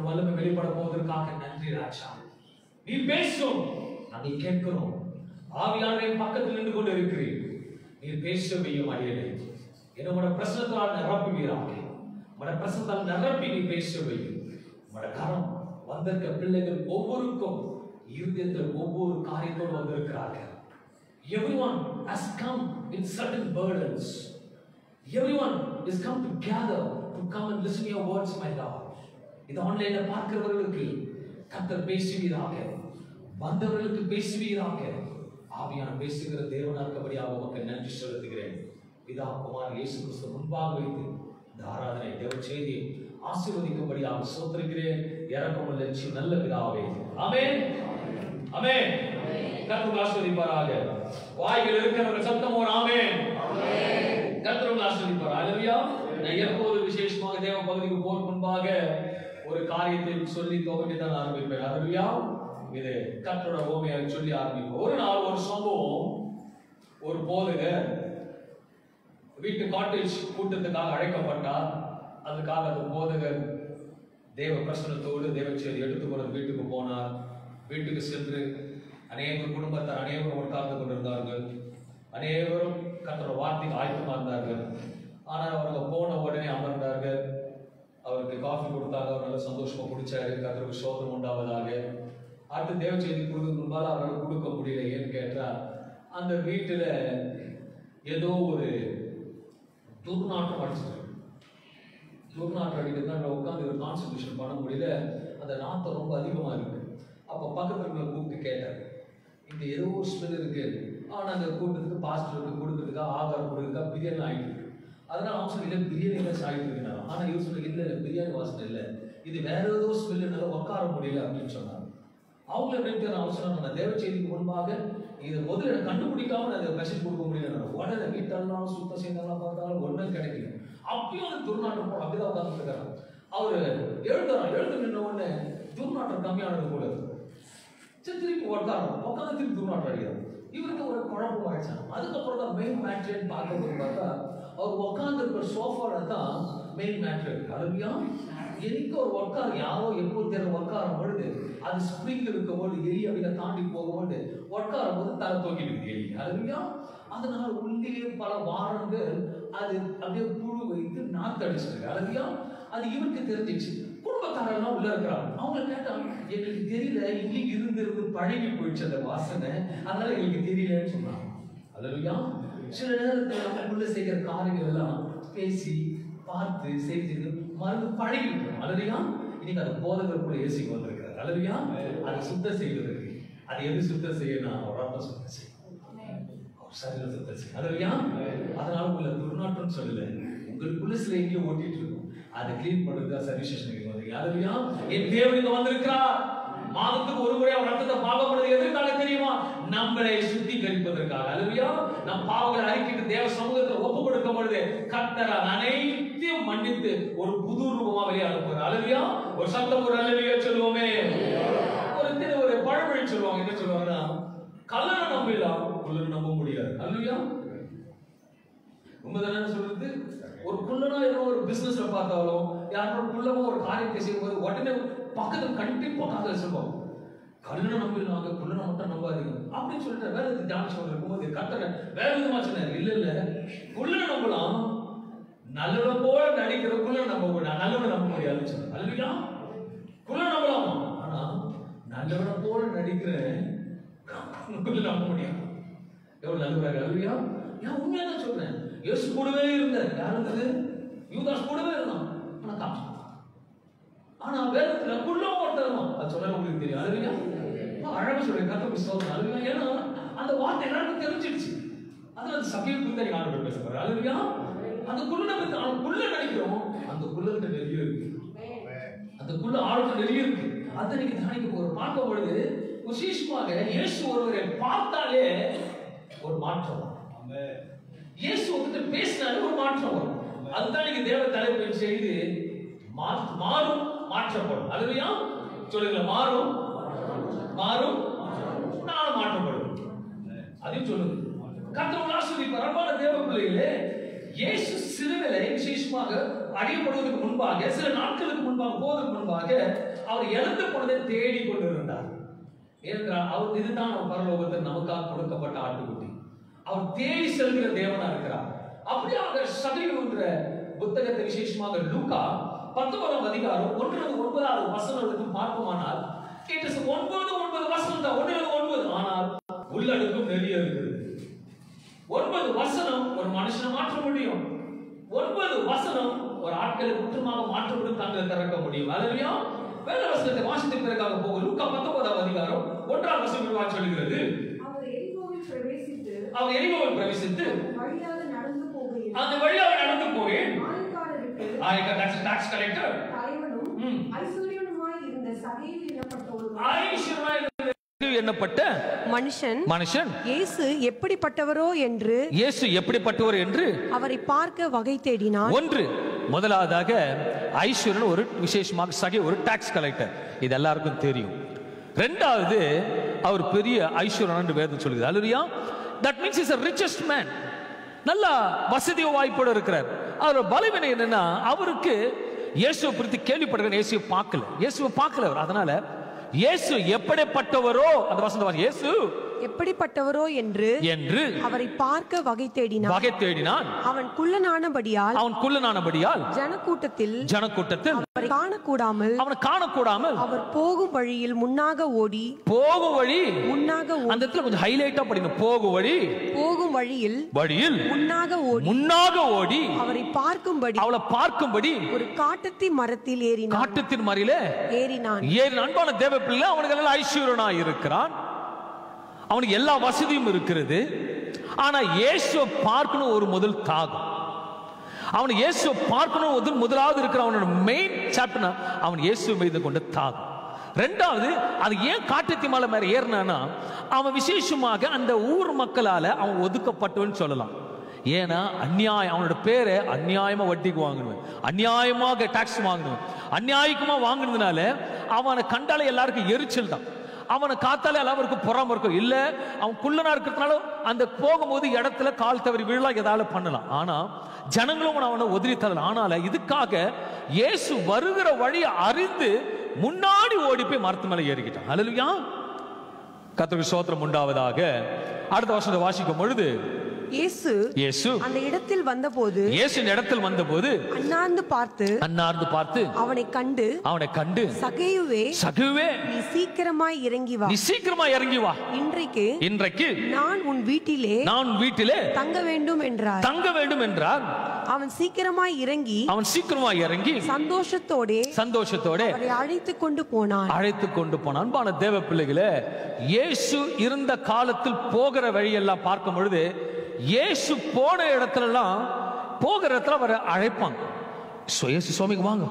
கர்த்தர் வல்லமை வெளிப்பட போவதற்காக நன்றி ராஜா. நீ பேசும், நாங்கள் கேட்கிறோம். ஆவியானவரே பக்கத்தில் நின்று கொண்டு இருக்கிறீர். நீர் பேச வையும் அடியேனை என்னோட பிரசனத்தால் நிரப்புவீராக. உட பிரசனத்தால் நிரப்பி நீ பேச வையும். உட கரம் வந்திருக்க பிள்ளைகள் ஒவ்வொருக்கும் இருதயத்தில் ஒவ்வொரு காரியத்தோடு வந்திருக்கிறார்கள். Everyone has come in certain burdens. Everyone is come together to come and listen to your words, my Lord. இது ஆன்லைன்ல பார்க்கிறவர்களுக்கு கர்த்தர் பேசுவீராக, வந்தவர்களுக்கு பேசுவீராக. ஆவியான பேசுகிற தேவனாக்கபடியாக உமக்கு நன்றி செலுத்துகிறேன். பிதா குமாரன் இயேசு கிறிஸ்து முன்பாக வைத்து இந்த ஆராதனை தேவ செய்தியை ஆசீர்வதிக்கும்படியாக ஸ்தோத்திரிக்கிறேன். இரக்கமுள்ள நல்ல பிதாவே, ஆமென் ஆமென். கர்த்தர் ஆசீர்வதிப்பாராக. வாய்கள் இருக்கிறவர்கள் சத்தம் ஒரு ஆமென். கர்த்தர் ஆசீர்வதிப்பார். அல்லேலூயா. நான் எப்போது விசேஷமாக தேவ பகுதிக்கு போற முன்பாக ஒரு காரியத்தை சொல்லி துவங்கி தான் ஆரம்பிப்பேன். அல்லேலூயா. இது கர்த்தரோட ஓமையாக சொல்லி ஆரம்பிப்போம். ஒரு நாள் ஒரு சம்பவம், ஒரு போதகர் வீட்டு காட்டேஜ் கூட்டத்துக்காக அழைக்கப்பட்டார். அதுக்காக அந்த போதகர் தேவ பிரசனத்தோடு தேவ செய்தி எடுத்துக்கொண்டு வீட்டுக்கு போனார். வீட்டுக்கு சென்று அநேக குடும்பத்தார் அனைவரும் உட்கார்ந்து கொண்டிருந்தார்கள். அனைவரும் கர்த்தரோட வார்த்தைக்கு ஆயத்தமாக இருந்தார்கள். ஆனால் அவர்கள் போன உடனே அமர்ந்தார்கள். அவருக்கு காஃபி கொடுத்தாங்க. அவர் நல்ல சந்தோஷமா குடிச்சாரு. கர்த்தருக்கு சோதனம் உண்டாவதாக. அடுத்து தேவ செய்தி கொடுக்க முன்பால் அவரால் கொடுக்க முடியல. ஏன்னு கேட்டால் அந்த வீட்டில் ஏதோ ஒரு துர்நாற்றம் அடிச்சிருக்கு. துர்நாற்றம் அடிக்கிறதுனால உட்காந்து ஒரு கான்சன்ட்ரேஷன் பண்ண முடியல. அந்த நாற்றம் ரொம்ப அதிகமாக இருக்கு. அப்போ பக்கத்தில் கூப்பிட்டு கேட்டார், இங்க ஏதோ ஒரு ஸ்மெல் இருக்கு. ஆனால் நாங்கள் கூட்டத்துக்கு பாஸ்டருக்கு கொடுக்கறதுக்கா ஆகாரம் கொடுக்கறதுக்கா பிரியாணி ஆகிட்டு இருக்கு. அதனால அவங்க சொல்லி இல்லை பிரியாணி தான் ஆகிட்டு இருக்கிறாங்க. ஆனால் இவர் சொல்லி இல்லை இல்லை பிரியாணி வாசனை இல்லை, இது வேற ஏதோ ஸ்மெல்லுனால உட்கார முடியல அப்படின்னு சொன்னாங்க. அவங்கள எப்படி அவங்க சொன்னாங்க, தேவ செய்திக்கு முன்பாக இதை முதல்ல கண்டுபிடிக்காம அதை மெசேஜ் கொடுக்க முடியல. உடனே வீட்டெல்லாம் சுத்தம் செய்யலாம் பார்த்தாலும் ஒன்றும் கிடைக்கல. அப்பயும் அந்த துர்நாற்றம் போல அப்படிதான் உட்கார்ந்து இருக்காரு. அவரு எழுந்து நின்ற உடனே துர்நாற்றம் கம்மியானது போல திருப்பி உட்காந்து திருப்பி துர்நாற்றம் அடிக்கிறார். இவருக்கு ஒரு குழப்பம் ஆயிடுச்சாங்க. அதுக்கப்புறம் தான் மெயின் மேட்ரேன்னு பார்க்க பார்த்தா அவர் உட்கார்ந்து இருக்கிற சோஃபால தான் மெயின் மேட்ரு. அதுலையா எனக்கு ஒரு உட்கார யாரோ எப்போது தெரியல உட்காரும் பொழுது அது ஸ்ப்ரிங் இருக்கும் போது எலி அப்படியே தாண்டி போகும்போது உட்காரும் போது தலை தூக்கிட்டு எலி. அதுலையா அதனால உள்ளே பல வாரங்கள் அது அப்படியே புழு வைத்து நாத்து அடிச்சிருக்கு. அதுலையா அது இவருக்கு தெரிஞ்சிச்சு. குடும்பத்தாரெல்லாம் உள்ள இருக்கிறாங்க. அவங்க கேட்டாங்க, எங்களுக்கு தெரியல, இங்கே இருந்து பழகி போயிடுச்சு அந்த வாசனை, அதனால எங்களுக்கு தெரியலன்னு சொன்னாங்க. அதுலையா சில நேரத்தில் நமக்குள்ள செய்கிற காரியங்கள் எல்லாம் பேசி பார்த்து செய்து மருந்து பழகிட்டோம். அதுலையா இன்னைக்கு அது போதகருக்குள்ள ஏசிக்கு வந்திருக்கிறார். அதுலையா அதை சுத்தம் செய்வதற்கு அது எது சுத்தம் செய்யணும், அவர் ரத்தம் சுத்தம் செய்யும், அவர் சரீரம் சுத்தம் செய்யும். அதுலையா அதனால உள்ள துர்நாற்றம் சொல்லல, உங்களுக்குள்ள சில எங்கேயும் ஓட்டிட்டு இருக்கும், அதை கிளீன் பண்றதுக்காக சர்வீசேஷன் வந்தீங்க. அதுலையா என் தேவனுக்கு வந்திருக்கிறார். மாதத்துக்கு ஒரு முறை அவர் ரத்தத்தை பாவப்படுறது எதற்காக தெரியுமா? நம்மளை சுத்திகரிப்பதற்காக. அல்லேலூயா. நம் பாவங்களை அறிக்கைக்கு தேவ சமூகத்தில் ஒப்பு கொடுக்கும் பொழுது கர்த்தர் அனைத்தையும் மன்னித்து ஒரு புது ரூபமா வெளியே அனுப்புகிறார். அல்லேலூயா. ஒரு சத்தம் ஒரு அல்லேலூயா சொல்லுவோமே. ஒரு பழமொழி சொல்லுவாங்க. என்ன சொல்லுவாங்கன்னா, கல்லறை நம்பலாம், குள்ளனை நம்ப முடியாது. அல்லேலூயா. உண்மைதானே சொல்றது? ஒரு குள்ளனா ஏதோ ஒரு பிசினஸ்ல பார்த்தாலும் யாரோட குள்ளமா ஒரு காரியத்தை செய்யும்போது உடனே பக்கத்துல கண்டிப்பா காதல் சொல்லுவாங்க, கல்லனை நம்பிடுவாங்க, குள்ளனை மட்டும் நம்பாதீங்க அப்படின்னு சொல்லிட்டு வேற எது தியானம் இருக்கும்போது கர்த்தர் வேற விதமா சொன்னார். இல்ல இல்ல, குள்ளனை நம்பலாம், நல்லவனை போல நடிக்கிற குள்ளனை நம்ப முடியாது, நல்லவனை நம்ப முடியாதுன்னு சொன்னார். அல்லையா, குள்ளனை நம்பலாமா, ஆனா நல்லவனை போல நடிக்கிற குள்ளனை நம்ப முடியாது. எவ்வளவு நல்லவராக. அல்லையா, ஏன் உண்மையா தான் சொல்றேன். இயேசு கூடவே இருந்தார். யார் இருந்தது? யூதாஸ் கூடவே இருந்தான். ஆனா காமிச்சு, ஆனா வேதத்துல குள்ளம் ஒருத்தரமா அது சொல்ல உங்களுக்கு தெரியும். அதுலையா அழகா சொல்றேன், கர்த்தருக்கு ஸ்தோத்திரம். அதுலையா, ஏன்னா அந்த வார்த்தை எல்லாருக்கும் தெரிஞ்சிடுச்சு. அதனால அந்த சபையை குறித்து ஆண்டவர் பேசுறாரு. அதுலையா அந்த குள்ளனை பத்தி குள்ள நினைக்கிறோம், அந்த குள்ளத்தை நிறைய இருக்கு, அந்த குள்ள ஆழத்தை நிறைய இருக்கு. அதை நீங்க தியானிக்க போற பார்க்கும் பொழுது விசேஷமாக இயேசு ஒருவரை பார்த்தாலே ஒரு மாற்றம் வரும். இயேசு வந்து பேசினாலே ஒரு மாற்றம் வரும். அதுதான் நீங்க தேவ தலைப்பின் செய்து மாறும் மாற்றப்படும். அதுலையா சொல்லுங்க, மாறும் மாறும் நானும் மாற்றப்படும். அதையும் சொல்லுங்க. கர்த்தர் ஆசீர்வதிப்பார். அன்பான தேவ பிள்ளைகளே, இயேசு சிலுவையிலே விசேஷமாக அடியப்படுவதற்கு முன்பாக, சில நாட்களுக்கு முன்பாக, போவதற்கு முன்பாக அவர் இழந்து போனதை தேடி கொண்டிருந்தார். ஏனென்றால் அவர் இதுதான் பரலோகத்தில் நமக்காக கொடுக்கப்பட்ட ஆட்டுக்குட்டி. அவர் தேடி செல்கிற தேவனா இருக்கிறார். அப்படியாக சகையு என்ற புத்தகத்தை விசேஷமாக லூக்கா 19ஆம் அதிகாரம் 1-9 வசனங்களுக்கு பார்ப்போமானால், இட் இஸ் 9 வசனம் தான், 1-9. ஆனால் உள்ளடக்கம் நிறைய இருக்குது. 9 வசனம் ஒரு மனுஷனை மாற்ற முடியும். 9 வசனம் ஒரு ஆட்களை முற்றுமாக மாற்றப்படும் தங்களை திறக்க முடியும். அல்லேலூயா. வேத வசனத்தை வாசித்த பிறகாக போகும். லூக்கா 19ஆம் அதிகாரம் 1ஆம் வசனம் சொல்கிறது, அவர் எரிகோவில் பிரவேசித்து அந்த வழியாக நடந்து போய் டாக்ஸ் கலெக்டர் எண்ணப்பட்ட மனுஷன் இயேசு எப்படிப்பட்டவரோ என்று அவரை பார்க்க வகை தேடினான். முதலாவதாக ஐஸ்வர்யன் ஒரு விசேஷமாக சகை ஒரு டாக்ஸ் கலெக்டர், இது எல்லாருக்கும் தெரியும். இரண்டாவது அவர் பெரிய ஐஸ்வர்யன் என்று வேதம் சொல்லுது. அல்லேலூயா. That means is a richest man. நல்ல வசதி வாய்ப்போடு இருக்கிறார். அவர் பலவீனம் என்னன்னா, அவருக்கு இயேசுவை குறித்து கேள்விப்படுகிற இயேசுவை பார்க்கல அவர். அதனால இயேசு எப்படிப்பட்டவரோ, அந்த வசனம், இயேசு எப்படிப்பட்டவரோ என்று அவரை பார்க்க வகை தேடினான். அவன் குள்ளனானபடியால் ஜனக்கூட்டத்தில் அவரை காணக்கூடாமல் அவர் போகும் வழியில் முன்னாக ஓடி அந்த இடத்துல கொஞ்சம் ஹைலைட்டா படிக்கணும். போகும் வழியில் முன்னாக ஓடி அவரை பார்க்கும்படி ஒரு காட்டத்தின் மரத்தில் ஏறினான். அன்பான தேவ பிள்ளை, அவனுக்கு எல்லாம் ஐஸ்வர்யனா இருக்கிறான், அவனுக்கு எல்லா வசதியும் இருக்கிறது. ஆனா இயேசுவை பார்க்கணும் ஒரு முதல் தாகம். அவன் இயேசுவை பார்க்கணும் முதலாவது இருக்கிற அவனோட மெயின் சாப்டர், அவன் இயேசுவை மீது கொண்ட தாகம். ரெண்டாவது, அது ஏன் காட்டுத்தி மலை மேல ஏறினானா, அவன் விசேஷமாக அந்த ஊர் மக்களால அவன் ஒதுக்கப்பட்டவன் சொல்லலாம். ஏன்னா அவனோட பேரை அநியாயமா வட்டிக்கு வாங்கணும், அநியாயமாக டாக்ஸ் வாங்கணும், அநியாயமா வாங்கினதுனால அவனை கண்டாலே எல்லாருக்கும் எரிச்சல் தான். அவனை காத்தாலே எல்லாருக்கும் பொறாம இருக்கும். இல்ல அவன் குள்ளனா இருக்கிறதுனால அந்த போகும்போது இடத்துல கால் தவறி விழலாம், ஏதாவது பண்ணலாம். ஆனா ஜனங்களும் அவனை உதறி தரலாம். ஆனால இதுக்காக இயேசு வருகிற வழியை அறிந்து முன்னாடி ஓடி போய் மரத்து மேல ஏறிக்கிட்டான். அல்லேலூயா. கர்த்தருக்கு ஸ்தோத்திரம் உண்டாவதாக. அடுத்த வருஷத்தை வாசிக்கும் பொழுது, இயேசு அந்த இடத்தில் வந்தபோது அண்ணாந்து பார்த்து அவனை கண்டு சகேயுவே, நீ சீக்கிரமாய் இறங்கி வா, இன்றைக்கு நான் உன் வீட்டிலே தங்க வேண்டும் என்றார். அவன் சீக்கிரமாய் இறங்கி சந்தோஷத்தோட அவரை அழைத்துக் கொண்டு போனான். அன்பான தேவ பிள்ளைகளே, இயேசு இருந்த காலத்தில் போகிற வழியெல்லாம் பார்க்கும் பொழுது, இயேசு போன போகிற இடத்துல அவரை அழைப்பாங்க. சுவாமிக்கு வாங்க,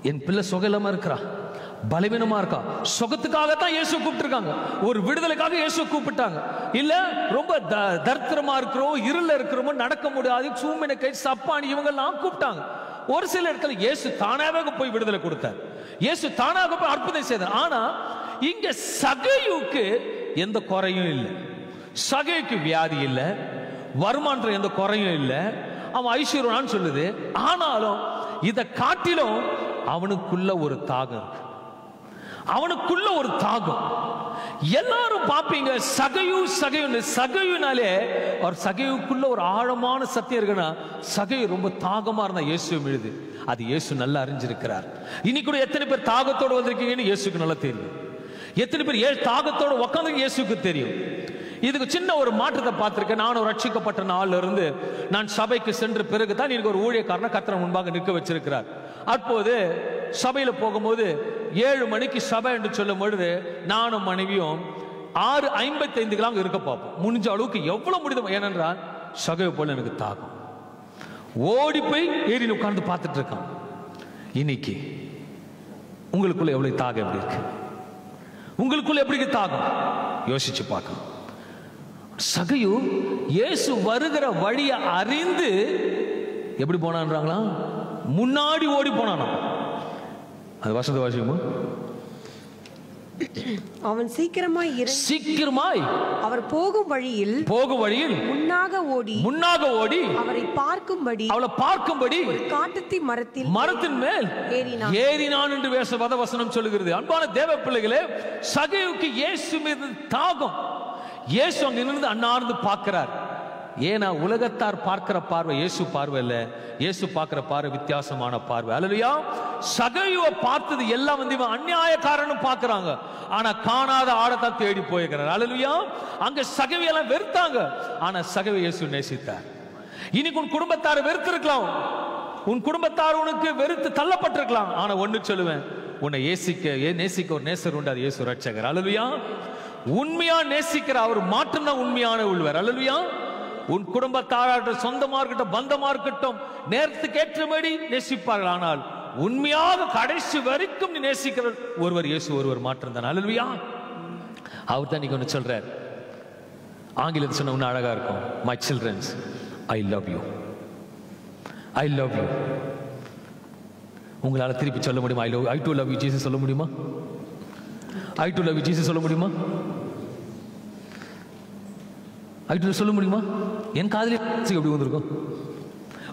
என் பிள்ளை சுகலமா இருக்கிறா, பலவீனமா இருக்கா. சுகத்துக்காகத்தான் இயேசு கூப்பிட்டுருக்காங்க, ஒரு விடுதலைக்காக இயேசு கூப்பிட்டாங்க. இல்ல ரொம்ப தரித்திரமா இருக்கிறோம், இருள இருக்கிறோமோ, நடக்க முடியாது, சூமின கை சப்பானி இவங்கெல்லாம் கூப்பிட்டாங்க. ஒரு சில இடத்துல இயேசு தானாக போய் விடுதலை கொடுத்தார், இயேசு தானாக போய் அற்புதம் செய்தார். ஆனா இங்க சகேயுக்கு எந்த குறையும் இல்லை, சகேயுக்கு வியாதி இல்லை, வருமானத்துல எந்த குறையும் இல்லை, அவன் ஐஸ்வர்யவான் சொல்லுது. ஆனாலும் இதை காட்டிலும் அவனுக்குள்ள ஒரு தாகம், எல்லாரும் பாப்பீங்க சகையுனாலே அவர் சகையுக்குள்ள ஒரு ஆழமான சத்தியம் இருக்குன்னா, சகையு ரொம்ப தாகமா இருந்தா இயேசு எழுது, அது இயேசு நல்லா அறிஞ்சிருக்கிறார். இன்னைக்கு கூட எத்தனை பேர் தாகத்தோடு வந்திருக்கீங்கன்னு இயேசுக்கு நல்லா தெரியும். எத்தனை பேர் தாகத்தோடு உட்காந்து இயேசுக்கு தெரியும். இதுக்கு சின்ன ஒரு மாற்றத்தை பார்த்திருக்கேன். நானும் ரட்சிக்கப்பட்ட நாள்ல இருந்து நான் சபைக்கு சென்ற பிறகுதான் எனக்கு ஒரு ஊழியக்காரனை கர்த்தர் முன்பாக நிற்க வச்சிருக்கிறார். அப்போது சபையில போகும்போது 7 மணிக்கு சபை என்று சொல்லும் பொழுது நானும் மனைவியும் 6:55 இருக்க பார்ப்போம். முடிஞ்ச அளவுக்கு எவ்வளவு முடியுது. ஏனென்றால் சகை போல எனக்கு தாகம், ஓடி போய் ஏரியில் உட்கார்ந்து பார்த்துட்டு இருக்கான். இன்னைக்கு உங்களுக்குள்ள எவ்வளவு தாகம், எப்படி இருக்கு உங்களுக்குள்ள, எப்படி தாகம் யோசிச்சு பார்க்கணும். சகையு இயேசு வருகிற வழியை அறிந்து எப்படி போனான்றாங்களா, முன்னாடி ஓடி போனானா. அது வசந்த வாசிக்குமா, அவன் சீக்கிரமாய் அவர் போகும் வழியில் முன்னாக ஓடி அவரை பார்க்கும்படி காட்டத்தி மரத்தின் மேல் ஏறினான் என்று வசனம் சொல்லுகிறது. அன்பான தேவ பிள்ளைகளே, சகேயுவுக்கு இயேசு மீது தாகம். இயேசு அங்க நின்று அண்ணார்ந்து பார்க்கிறார். ஏன்னா உலகத்தார் பார்க்கிற பார்வை இயேசு பார்வை இல்ல. இயேசு பார்க்கிற பார்வை வித்தியாசமான பார்வை. அல்லேலூயா. சகேயுவை பார்த்தது எல்லாம் வந்து இவன் அநியாயக்காரன்னு பார்க்கறாங்க. ஆனா காணாத ஆடத்தான் தேடி போயிருக்கிறார். அல்லேலூயா. அங்க சகேயுவெல்லாம் வெறுத்தாங்க. ஆனா சகேயுவை இயேசு நேசித்தார். இன்னைக்கு உன் குடும்பத்தாரை வெறுத்திருக்கலாம், உன் குடும்பத்தார் உனக்கு வெறுத்து தள்ளப்பட்டிருக்கலாம். ஆனா ஒண்ணு சொல்லுவேன், உன்னை நேசிக்க ஒரு நேசர் உண்டு, அது இயேசு ரட்சகர். அல்லேலூயா. உண்மையா நேசிக்கிற அவர் மாற்றம்தான் உண்மையான உள்ளவர். அல்லேலூயா. உன் குடும்பத்தாராகட்டும், சொந்தமா இருக்கட்டும், பந்தமா இருக்கட்டும், நேரத்துக்கு ஏற்றபடி நேசிப்பார்கள். ஆனால் உண்மையாக கடைசி வரைக்கும் நீ நேசிக்கிற ஒருவர் இயேசு ஒருவர் மாற்றம் தான். அல்லேலூயா. அவர் தான் நீங்க ஒன்று சொல்றார். ஆங்கிலத்தில் சொன்ன ஒன்று அழகா இருக்கும். My childrens, I love you. I love you. உங்களால திருப்பி சொல்ல முடியுமா? I do love you Jesus சொல்ல முடியுமா? I do love you Jesus சொல்ல முடியுமா? ஐ டு சொல்ல முடியுமா? என் காதலே எப்படி வந்திருக்கும்?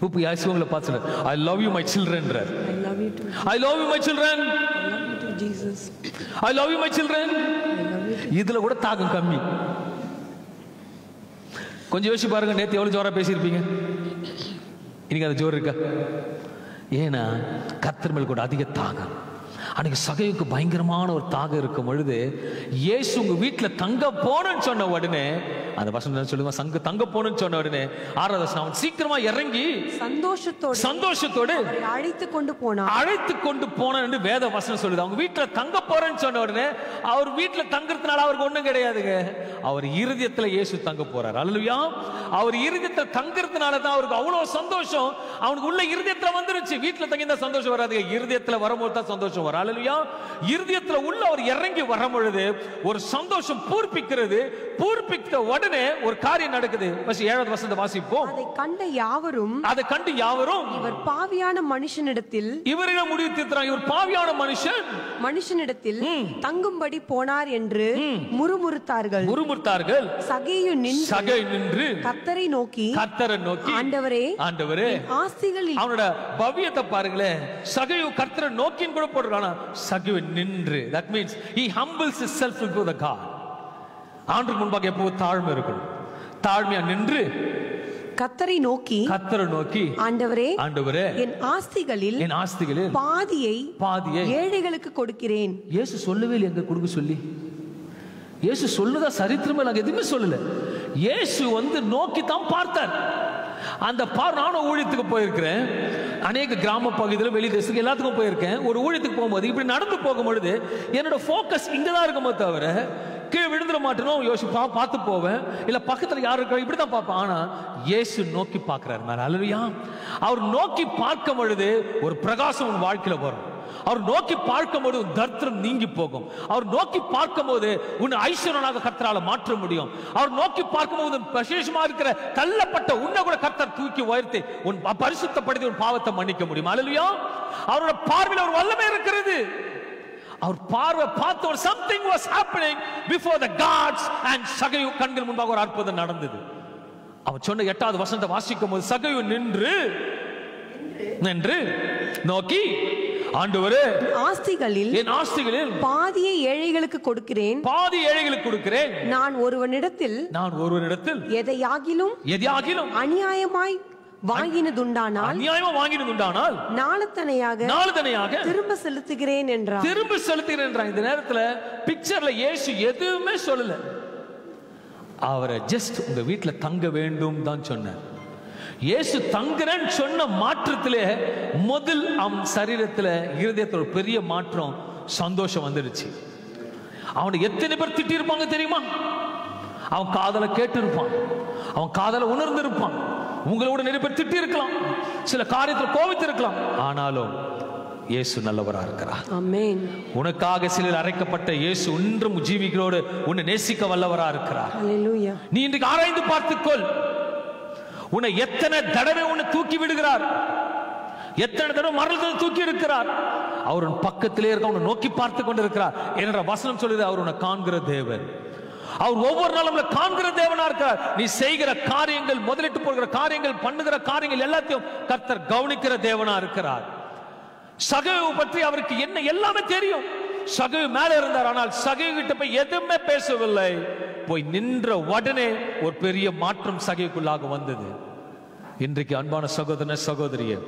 இப்போ யாசி உங்களை பார்த்து ஐ love you my children. I love you my children. I love you my children. இதுல கூட தாகம் கம்மி. கொஞ்சம் யோசிச்சு பாருங்க, நேற்று எவ்வளவு ஜோரா பேசியிருப்பீங்க, இன்னைக்கு அது ஜோர் இருக்கா? ஏன்னா கர்த்தர் மேல் கூட அதிக தாகம். அன்னைக்கு சகேயுவுக்கு பயங்கரமான ஒரு தாகம் இருக்கும் பொழுது இயேசு உங்க வீட்டுல தங்க போனன்னு சொன்ன உடனே, அந்த வசனம் சொல்லுங்க, தங்க போனன்னு சொன்ன உடனே 6வது வசனம், அவன் சீக்கிரமா இறங்கி சந்தோஷத்தோடு அழைத்து கொண்டு போனான் என்று வேத வசனம் சொல்லுது. அவங்க வீட்டுல தங்க போறேன்னு சொன்ன உடனே அவர் வீட்டுல தங்கறதுனால அவருக்கு ஒண்ணும் கிடையாதுங்க. அவர் இருதயத்துல இயேசு தங்க போறார். அல்லேலூயா. அவர் இருதயத்துல தங்கறதுனால தான் அவருக்கு அவ்வளவு சந்தோஷம். அவனுக்கு உள்ள இருதயத்துல வந்துருச்சு. வீட்டுல தங்கியிருந்தா சந்தோஷம் வராதுங்க, இருதயத்துல வரும்போது தான் சந்தோஷம் வரும். அல்லேலூயா. இருதயத்துல உள்ள அவர் இறங்கி வரும் பொழுது ஒரு சந்தோஷம் பூர்ப்பிக்கிறது. பூர்ப்பித்த உடனே ஒரு காரியம் நடக்குது. 7வது வசனத்தை வாசிப்போம். அதை கண்டு யாவரும் இவர் பாவியான மனுஷனிடத்தில், இவரிடம் முடிவு தீர்த்தார், இவர் பாவியான மனுஷனிடத்தில் தங்கும்படி போனார் என்று முறுமுறுத்தார்கள். சகேயு நின்று கர்த்தரை நோக்கி ஆண்டவரே ஆஸ்திகளில், அவனோட பவியத்தை பாருங்களேன். சகேயு கர்த்தரை நோக்கின்னு கூட போடுறானா, சகேயு நின்று. that means he humbles himself before the God. ஆண்டவருக்கு முன்பாக எப்பவும் தாழ்மை இருக்கணும். தாழ்மையா நின்று கர்த்தரை நோக்கி ஆண்டவரே என் ஆஸ்திகளில் பாதியை ஏழைகளுக்கு கொடுக்கிறேன். இயேசு சொல்லவே இல்லை எங்க கொடுக்க சொல்லி. இயேசு சொல்லுதா சரித்திரமே நாங்க எதுவுமே சொல்லல. இயேசு வந்து நோக்கி தான் பார்த்தார். அந்த நானும் ஊழியத்துக்கு போயிருக்கிறேன், அநேக கிராம பகுதியில் வெளி தேசத்துக்கு எல்லாத்துக்கும் போயிருக்கேன். ஒரு ஊழியத்துக்கு போகும்போது இப்படி நடந்து போகும் பொழுது என்னோட போக்கஸ் இங்கதான் இருக்குமோ தவிர கீழே விழுந்துட மாட்டேனும் யோசிப்பா பார்த்து போவேன், இல்ல பக்கத்துல யாரு இருக்கா இப்படிதான் பார்ப்பேன். ஆனா இயேசு நோக்கி பார்க்கிறார் மேல. அல்லேலூயா. அவர் நோக்கி பார்க்கும் பொழுது ஒரு பிரகாசம் உன் வாழ்க்கையில வரும். அவர் நோக்கி பார்க்கும் போது உன் தரித்திரம் நீங்கி போகும். அவர் நோக்கி பார்க்கும் போது உன் ஐஸ்வரனாக கர்த்தரால மாற்ற முடியும். அவர் நோக்கி பார்க்கும் போது விசேஷமா இருக்கிற தள்ளப்பட்ட உன்னை கூட கர்த்தர் தூக்கி உயர்த்தி உன் பரிசுத்தப்படுத்தி உன் பாவத்தை மன்னிக்க முடியும். அல்லேலூயா. அவரோட பார்வையில் ஒரு வல்லமை இருக்கிறது. அவர் பார்வை பார்த்த ஒரு something was happening before the gods and சகேயு கண்கள் முன்பாக ஒரு அற்புதம் நடந்தது. அவர் சொன்ன 8வது வசனத்தை வாசிக்கும் போது சகேயு நின்று நோக்கி ஆண்டவரே என் ஆஸ்திகளில் பாதியை ஏழைகளுக்கு கொடுக்கிறேன். நான் ஒருவனிடத்தில் எதையாகிலும் அநியாயமாய் வாங்கினதுண்டானால் நாளத்தனையாக திரும்ப செலுத்துகிறேன் என்றார். இந்த நேரத்துல பிக்சர்ல இயேசு எதுவுமே சொல்லல. அவரை ஜஸ்ட் உங்க வீட்டுல தங்க வேண்டும் தான் சொன்னார். இயேசு தங்குறேன்னு சொன்ன மாற்றத்திலே முதல் அவன் சரீரத்துல இருதயத்துல ஒரு பெரிய மாற்றம், சந்தோஷம் வந்துடுச்சு. அவனை எத்தனை பேர் திட்டி இருப்பாங்க தெரியுமா? அவன் காதல கேட்டு இருப்பான், அவன் காதல உணர்ந்து இருப்பான். உங்களோட நிறைய பேர் திட்டி இருக்கலாம், சில காரியத்தில் கோபித்து இருக்கலாம். ஆனாலும் இயேசு நல்லவரா இருக்கிறார். ஆமென். உனக்காக சிலர் அறைக்கப்பட்ட இயேசு இன்றும் ஜீவிகளோடு உன்னை நேசிக்க வல்லவரா இருக்கிறார். ஹல்லேலூயா. நீ இன்றைக்கு ஆராய்ந்து பார்த்துக்கொள். உன்னை எத்தனை தடவை உன்னை தூக்கி விடுகிறார், எத்தனை தடவை மரணத்தை தூக்கி இருக்கிறார். அவர் உன் பக்கத்திலே இருக்க, உன்னை நோக்கி பார்த்து கொண்டு இருக்கிறார் என்ற வசனம் சொல்லுது. அவர் உன்னை காண்கிற தேவன். அவர் ஒவ்வொரு நாளும் காண்கிற தேவனா இருக்கிறார். நீ செய்கிற காரியங்கள், முதலிட்டு போகிற காரியங்கள், பண்ணுகிற காரியங்கள் எல்லாத்தையும் கர்த்தர் கவனிக்கிற தேவனா இருக்கிறார். சகேவு பற்றி அவருக்கு என்ன எல்லாமே தெரியும். சகேவு மேல இருந்தார், ஆனால் சகேவு கிட்ட போய் எதுவுமே பேசவில்லை. போய் நின்ற உடனே ஒரு பெரிய மாற்றம் சகேவுக்குள்ளாக வந்தது. இன்றைக்கு அன்பான சகோதரனே, சகோதரியே,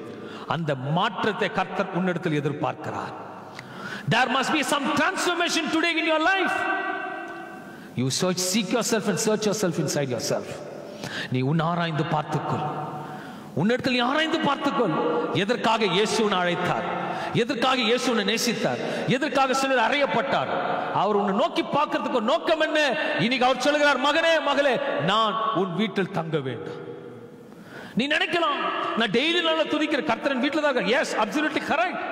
அந்த மாற்றத்தை கர்த்தர் உன்னிடத்தில் எதிர்பார்க்கிறார். There must be some transformation today in your life. You seek yourself and search yourself inside yourself. நீ உன்னை ஆராய்ந்து பார்த்துக்கொள். உன்னிடத்தில் நீ ஆராய்ந்து பார்த்துக்கொள். எதற்காக இயேசு உன்னை அழைத்தார்? எதற்காக இயேசு உன்னை நேசித்தார்? எதற்காக சிலர் அறையப்பட்டார்? அவர் உன்னை நோக்கி பார்க்கிறதுக்கு ஒரு நோக்கம் என்ன? இன்னைக்கு அவர் சொல்லுகிறார், மகனே மகளே, நான் உன் வீட்டில் தங்க வேண்டும். நீ நினைக்கலாம், நான் டெய்லி நல்லா துதிக்கிற கர்த்தரின் வீட்டில் தான். Yes, absolutely correct.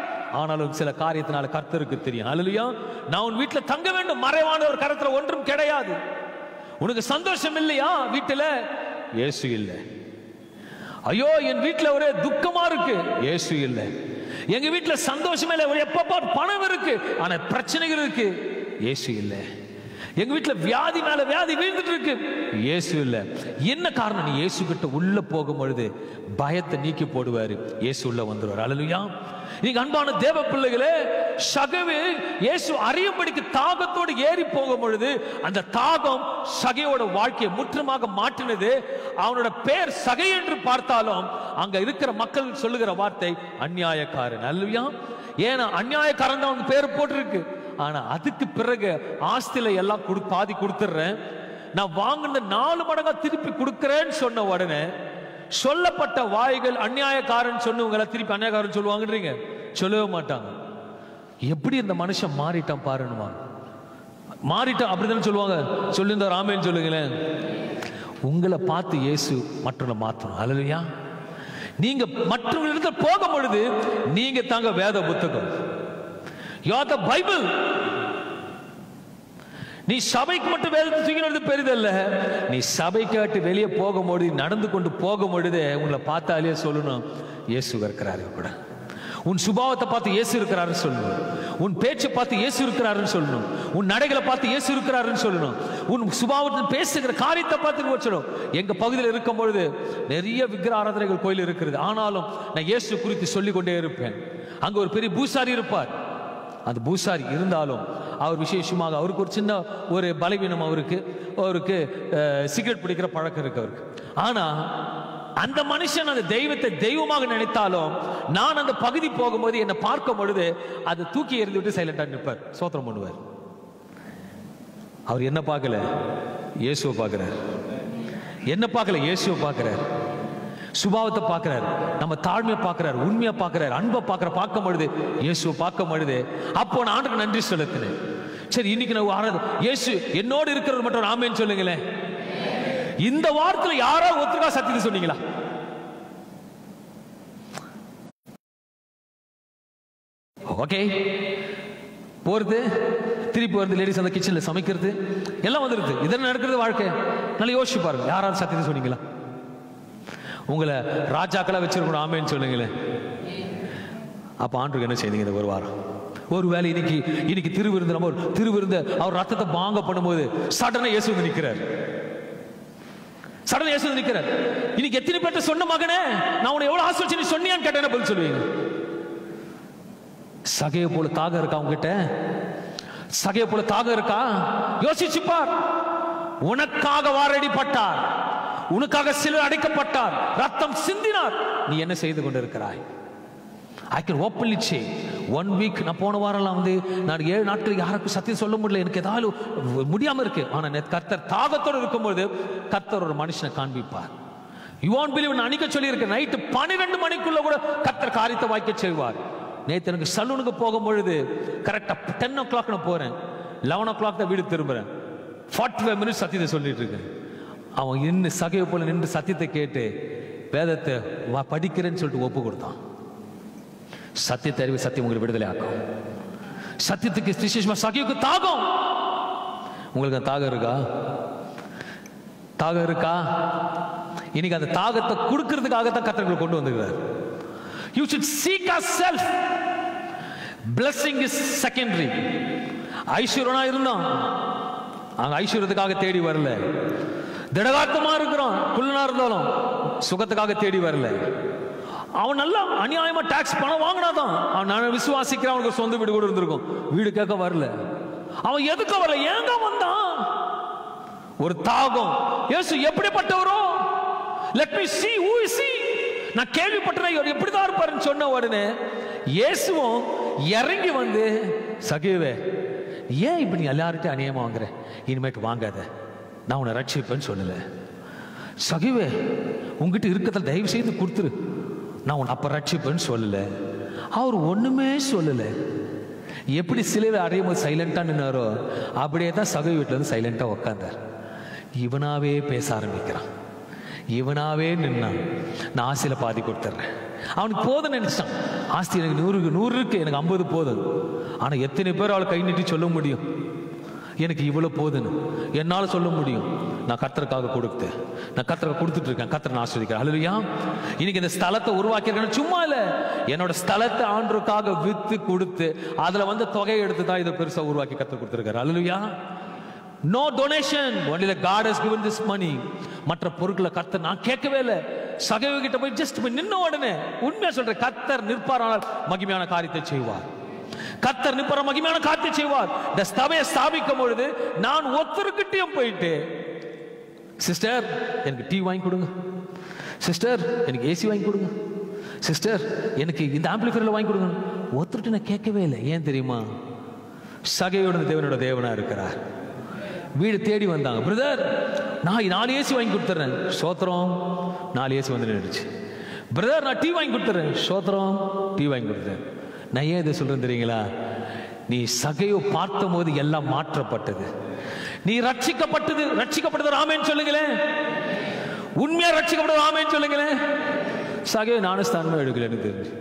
ஆனாலும் சில காரியத்தினால கர்த்தருக்கு தெரியும். அல்லேலூயா. நான் உன் வீட்டில் தங்க வேண்டும். மறைவான ஒரு கருத்துல ஒன்றும் கிடையாது. உனக்கு சந்தோஷம் இல்லையா வீட்டில்? இயேசு இல்லை. ஐயோ, என் வீட்டில் ஒரே துக்கமா இருக்கு. இயேசு இல்லை. எங்க வீட்டில் சந்தோஷமே இல்லை, எப்ப பணம் இருக்கு, ஆனா பிரச்சனைகள் இருக்கு. இயேசு இல்லை. எங்க வீட்டுல வியாதி மேல வியாதி வீழ்ந்துட்டு இருக்கு. இயேசு இல்ல. என்ன காரணம்? நீ இயேசு கிட்ட உள்ள போகும் பொழுது பயத்தை நீக்கி போடுவாரு. இயேசு உள்ள வந்துருவார். அல்லேலூயா. நீங்க அன்பான தேவ பிள்ளைகளே, சகேவு இயேசு அறியும்படிக்கு தாகத்தோடு ஏறி போகும் பொழுது அந்த தாகம் சகேவோட வாழ்க்கையை முற்றுமாக மாற்றினது. அவனோட பேர் சகை என்று பார்த்தாலும் அங்க இருக்கிற மக்கள் சொல்லுகிற வார்த்தை அநியாயக்காரன். அல்லேலூயா. ஏன்னா அநியாயக்காரன் தான் அவங்க பேர் போட்டிருக்கு. ஆனா அதுக்கு பிறகு ஆஸ்தில எல்லாம் பாதி கொடுத்துறேன், நான் வாங்கின 4 மடங்கா திருப்பி கொடுக்கிறேன்னு சொன்ன உடனே சொல்லப்பட்ட வாய்கள் அநியாயக்காரன் சொன்னவங்க திருப்பி அநியாயக்காரன் சொல்லுவாங்கன்றீங்க? சொல்லவே மாட்டாங்க. எப்படி இந்த மனுஷன் மாறிட்டான் பாருமா, மாறிட்டான் அப்படிதான் சொல்லுவாங்க. சொல்லியிருந்த ராமேன்னு சொல்லுங்களேன். உங்களை பார்த்து இயேசு மற்றவங்களை மாற்றணும். அல்லேலூயா. நீங்க மற்றவங்களிடத்துல போகும் பொழுது நீங்க தாங்க வேத புத்தகம். You are the Bible. நீ சபைக்கு மட்டும் வேதத்தை தூக்கினது பெரிதல்ல. நீ சபை கேட்டு வெளியே போகும்போது, நடந்து கொண்டு போகும்பொழுது உங்களை பார்த்தாலே சொல்லணும், இயேசு இருக்கிறாரு கூட. உன் சுபாவத்தை பார்த்து இயேசு இருக்கிறாருன்னு சொல்லணும். உன் பேச்சை பார்த்து இயேசு இருக்கிறாருன்னு சொல்லணும். உன் நடைகளை பார்த்து இயேசு இருக்கிறாருன்னு சொல்லணும். உன் சுபாவத்தில் பேசுகிற காரியத்தை பார்த்து சொல்லணும். எங்க பகுதியில் இருக்கும் பொழுது நிறைய விக்கிர ஆராதனைகள் கோயில் இருக்கிறது. ஆனாலும் நான் இயேசு குறித்து சொல்லிக் கொண்டே இருப்பேன். அங்க ஒரு பெரிய பூசாரி இருப்பார். அந்த பூசாரி இருந்தாலும் அவர் விசேஷமாக அவருக்கு ஒரு சின்ன ஒரு பலவீனம், அவருக்கு சிகரெட் பிடிக்கிற பழக்கம் இருக்கு அவருக்கு. ஆனா அந்த மனுஷன் அந்த தெய்வத்தை தெய்வமாக நினைத்தாலும் நான் அந்த பகுதி போகும்போது என்னை பார்க்கும் பொழுது அதை தூக்கி எறிந்து விட்டு சைலண்டா நிற்பார், சோத்திரம் பண்ணுவார். அவர் என்ன பார்க்கல? இயேசுவை பார்க்கிறார். என்ன பார்க்கல? இயேசுவை பார்க்கிறார். சுபாவத்தை பார்க்கிறார், நம்ம தாழ்மையை பார்க்கிறார், உண்மையை பார்க்கிறார், அன்பை பார்க்கும் பொழுது, இயேசுவை பார்க்கும் பொழுது அப்போ நான் ஆண்டவருக்கு நன்றி செலுத்தினேன். சரி, இன்னைக்கு நான் இயேசு என்னோடு இருக்கிறது மட்டும் ஆமென் சொல்லுங்களேன். இந்த வாரத்துல யாராவது ஒருத்தருக்கா சத்தியத்தை சொன்னீங்களா? ஓகே, போறது திருப்பி வருது, லேடிஸ் அந்த கிச்சன்ல சமைக்கிறது எல்லாம் வந்துருது. இதெல்லாம் நடக்கிறது வாழ்க்கை. நல்லா யோசிச்சு பாருங்க, யாராவது சத்தியத்தை சொன்னீங்களா? உங்களை ராஜாக்களா வச்சிருக்கணும் ஆமேன்னு சொல்லுங்களேன். அப்ப ஆண்டவருக்கு என்ன செய்தீங்க இந்த ஒரு வாரம்? ஒரு வேலை இன்னைக்கு திருவிருந்து, நம்ம திருவிருந்து அவர் ரத்தத்தை பாங்க பண்ணும்போது சடனா இயேசு வந்து நிக்கிறார். சடனா இயேசு வந்து நிக்கிறார். இன்னைக்கு எத்தனை பேர்ட்ட சொன்ன மகனே நான் உன்னை எவ்வளவு ஆசை வச்சு சொன்னியான்னு கேட்டேன்னு பதில் சொல்லுவீங்க. சகையை போல தாகம் இருக்கா உங்ககிட்ட? சகையை போல தாகம் இருக்கா? யோசிச்சு பார். உனக்காக வாரடிப்பட்டார், உனக்காக சிலர் அடைக்கப்பட்டார், ரத்தம் சிந்தினார். நீ என்ன செய்து கொண்டிருக்கிறாய்? I can openly say 1 week, நான் போன வாரம்லாம் நான் 7 நாட்கள் யாருக்கும் சத்தியம் சொல்ல முடியல, எனக்கு ஏதாவது முடியாம இருக்கு. ஆனா கர்த்தர் தாகத்தோடு இருக்கும்போது கர்த்தர் ஒரு மனுஷனை காண்பிப்பார். You won't believe. நான் அன்னைக்கு சொல்லி இருக்கேன், நைட்டு 12 மணிக்குள்ள கூட கர்த்தர் காரியத்தை வாய்க்க செய்வார். நேற்று எனக்கு சலூனுக்கு போகும் பொழுது கரெக்டா 10 o'clock நான் போறேன், 11 o'clock தான் வீடு திரும்புறேன். 45 minutes சத்தியத்தை சொல்லிட்டு இருக்கேன். அவன் இன்னும் சகையை போல நின்று சத்தியத்தை கேட்டு வேதத்தை படிக்கிறேன்னு சொல்லிட்டு ஒப்பு கொடுத்தான். சத்தியத்தை அறிவு சத்தியம் உங்களுக்கு விடுதலை ஆக்கும். சத்தியத்துக்கு விசேஷமா சகைக்கு தாகம். உங்களுக்கு அந்த தாகம் இருக்கா? தாகம் இருக்கா? இன்னைக்கு அந்த தாகத்தை கொடுக்கிறதுக்காகத்தான் கர்த்தர் கொண்டு வந்துக்கிறார். You should seek yourself. blessing is secondary. ஐஸ்வர்யனா இருந்தான், அங்க ஐஸ்வர்யத்துக்காக தேடி வரல. திடகாத்தமா இருக்கிறான், குள்ளனா இருந்தாலும் சுகத்துக்காக தேடி வரல. அவன் நல்லா அநியாயமா டாக்ஸ் பணம் வாங்கினாதான். அவன் விசுவாசிக்கிறான், அவனுக்கு சொந்த வீடு கூட இருந்திருக்கும், வீடு கேட்க வரல. அவன் எதுக்கு வரல, ஏங்க வந்தான்? ஒரு தாகம். இயேசு எப்படிப்பட்டவரோ, let me see who is he. நான் கேள்விப்பட்டேன் இவர் எப்படிதான் இருப்பாருன்னு சொன்ன உடனே இயேசுவும் இறங்கி வந்து, சகேவே ஏன் இப்ப நீ எல்லார்ட்டையும் அநியாயமா வாங்குற, இனிமேட்டு வாங்காத, நான் உன்னை ரட்சிப்பேன்னு சொல்லல. சகேவே உங்ககிட்ட இருக்கிறத தயவு செய்து கொடுத்துரு, நான் உன்னை அப்ப ரட்சிப்பேன்னு சொல்லல. அவர் ஒண்ணுமே சொல்லல. எப்படி சிலையில் அடையும் போது சைலண்டா நின்னாரோ அப்படியே தான் சகை வீட்டுல இருந்து சைலண்டா உட்கார்ந்தார். இவனாவே பேச ஆரம்பிக்கிறான், இவனாவே நின்னான். நான் ஆசையில பாதி கொடுத்துட்றேன். அவனுக்கு போதும் நினைச்சான். ஆஸ்தி எனக்கு 100 இருக்கு, எனக்கு 50 போதும். ஆனா எத்தனை பேர் அவளை கை நீட்டி சொல்ல முடியும் எனக்கு இவ்வளவு போதுன்னு? என்னால சொல்ல முடியும், நான் கர்த்தருக்காக கொடுத்தேன், நான் கர்த்தருக்கு கொடுத்துட்டு இருக்கேன், கர்த்தரை நான் ஆசீர்வதிக்கிறேன். ஹல்லேலூயா. இன்னைக்கு இந்த ஸ்தலத்தை உருவாக்கியிருக்கேன் சும்மா இல்ல, என்னோட ஸ்தலத்தை ஆண்டவருக்காக வித்து கொடுத்து அதுல வந்து தொகையை எடுத்து தான் இதை பெருசா உருவாக்கி கர்த்தர் கொடுத்திருக்காரு. ஹல்லேலூயா. No donation, only the God has given this money. மற்ற பொருட்களை கர்த்தர் நான் கேட்கவே இல்லை. சகேவு கிட்ட போய் ஜஸ்ட் போய் நின்ன உடனே உண்மையா சொல்றேன், கர்த்தர் நிற்பாரானால் மகிமையான காரியத்தை செய்வார். கர்த்தர் நிற்பார மகிமையான காரியத்தை செய்வார். இந்த சபையை ஸ்தாபிக்கும் பொழுது நான் ஒருத்தருக்கிட்டையும் போயிட்டு, சிஸ்டர் எனக்கு டீ வாங்கி கொடுங்க, சிஸ்டர் எனக்கு ஏசி வாங்கி கொடுங்க, சிஸ்டர் எனக்கு இந்த ஆம்பிளிஃபையர்ல வாங்கி கொடுங்க, ஒருத்தருட்டு நான் கேட்கவே இல்லை. ஏன் தெரியுமா? சகையோட தேவனோட தேவனா இருக்கிறார். வீடு தேடி வந்தாங்க, பிரதர் நான் 4 ஏசி வாங்கி கொடுத்துறேன், சோத்திரம் 4 ஏசி வந்து நின்றுச்சு. பிரதர் நான் டீ வாங்கி கொடுத்துறேன், சோத்திரம் டீ வாங்கி கொடுத்துறேன். நான் ஏன் இதை சொல்றேன் தெரியுங்களா? நீ சகையோ பார்த்த போது எல்லாம் மாற்றப்பட்டது, நீ ரட்சிக்கப்பட்டது ஆமென் சொல்லுங்களேன். உண்மையா ரட்சிக்கப்பட்டது ஆமென் சொல்லுங்களேன். சகையோ ஞானஸ்தானமே எடுக்கலன்னு தெரிஞ்சு,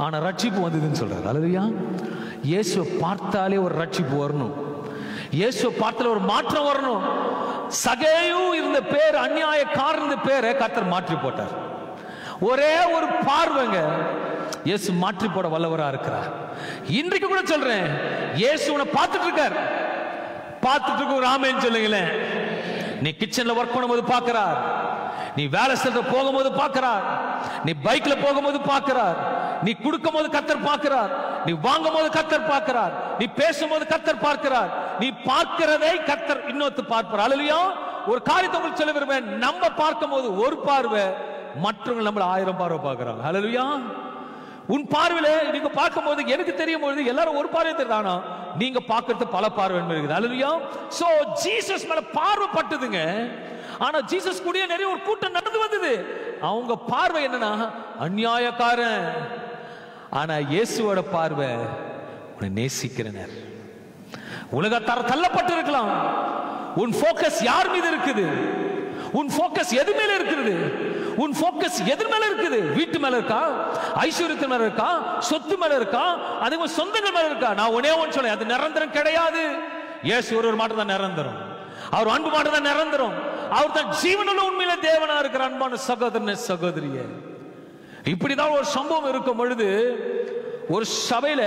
ஆனா ரட்சிப்பு வந்ததுன்னு சொல்றாரு. அல்லேலூயா. இயேசுவை பார்த்தாலே ஒரு ரட்சிப்பு வரணும், இயேசுவை பார்த்தாலே ஒரு மாற்றம் வரணும். சகேயு இருந்த பேர், அநியாயக்காரன் பேரை கர்த்தர் மாற்றி போட்டார். ஒரே ஒரு பார்வைங்க இயேசு மாற்றி போட வல்லவரா இருக்கிறார். இன்றைக்கு கூட சொல்றேன், இயேசு உன்னை பார்த்துட்டு இருக்கார், பார்த்துட்டு இருக்க ஒரு ஆமென் சொல்லுங்களேன். நீ கிச்சன்ல ஒர்க் பண்ணும்போது பார்க்கிறார், நீ வேலை செய்ய போகும்போது பார்க்கிறார், நீ பைக்ல போகும்போது பார்க்கிறார், நீ கொடுக்கும் போது கர்த்தர் பார்க்கிறார், நீ வாங்கும் போது கர்த்தர் பார்க்கிறார், நீ பேசும்போது கர்த்தர் பார்க்கிறார். நீ பார்க்கிறதை கர்த்தர் இன்னொரு பார்ப்பார். அல்லேலூயா. ஒரு காரியத்தை உங்களுக்கு சொல்ல விரும்புறேன், நம்ம பார்க்கும் போது ஒரு பார்வை, மற்றவங்க நம்மள 1000 பார்வை பார்க்கறாங்க. அல்லேலூயா. உன் பார்வையில நீங்க பார்க்கும் போது எனக்கு தெரியும் போது எல்லாரும் ஒரு பார்வை தெரியுதானா, நீங்க பார்க்கிறது பல பார்வை இருக்குது. அல்லேலூயா. சோ ஜீசஸ் மேல பார்வை பட்டதுங்க. ஆனா ஜீசஸ் கூடயே நிறைய ஒரு கூட்டம் நடந்து வந்தது. அவங்க பார்வை என்னன்னா அநியாயக்காரன். ஆனா இயேசுவோட பார்வை உன்னை நேசிக்கிறனர். உலகத்தார் தள்ளப்பட்டு இருக்கலாம், உன் போக்கஸ் யார் மீது இருக்குது? உன் போக்கஸ் எது மேல இருக்குது? உன் போக்கஸ் எது மேல இருக்குது? வீட்டு மேல இருக்கா, ஐஸ்வர்யத்து மேல இருக்கா, சொத்து மேல இருக்கா, அதே மாதிரி சொந்தங்கள் மேல இருக்கா? நான் ஒன்னே ஒன்று சொல்றேன், அது நிரந்தரம் கிடையாது. இயேசு ஒரு மாட்டம் தான் நிரந்தரம், அவர் அன்பு மாட்டம் தான் நிரந்தரம். அவர் தான் ஜீவனுள்ள உண்மையில தேவனா இருக்கிற அன்பான சகோதரனே சகோதரியே. இப்படிதான் ஒரு சம்பவம் இருக்கும் பொழுது, ஒரு சபையில,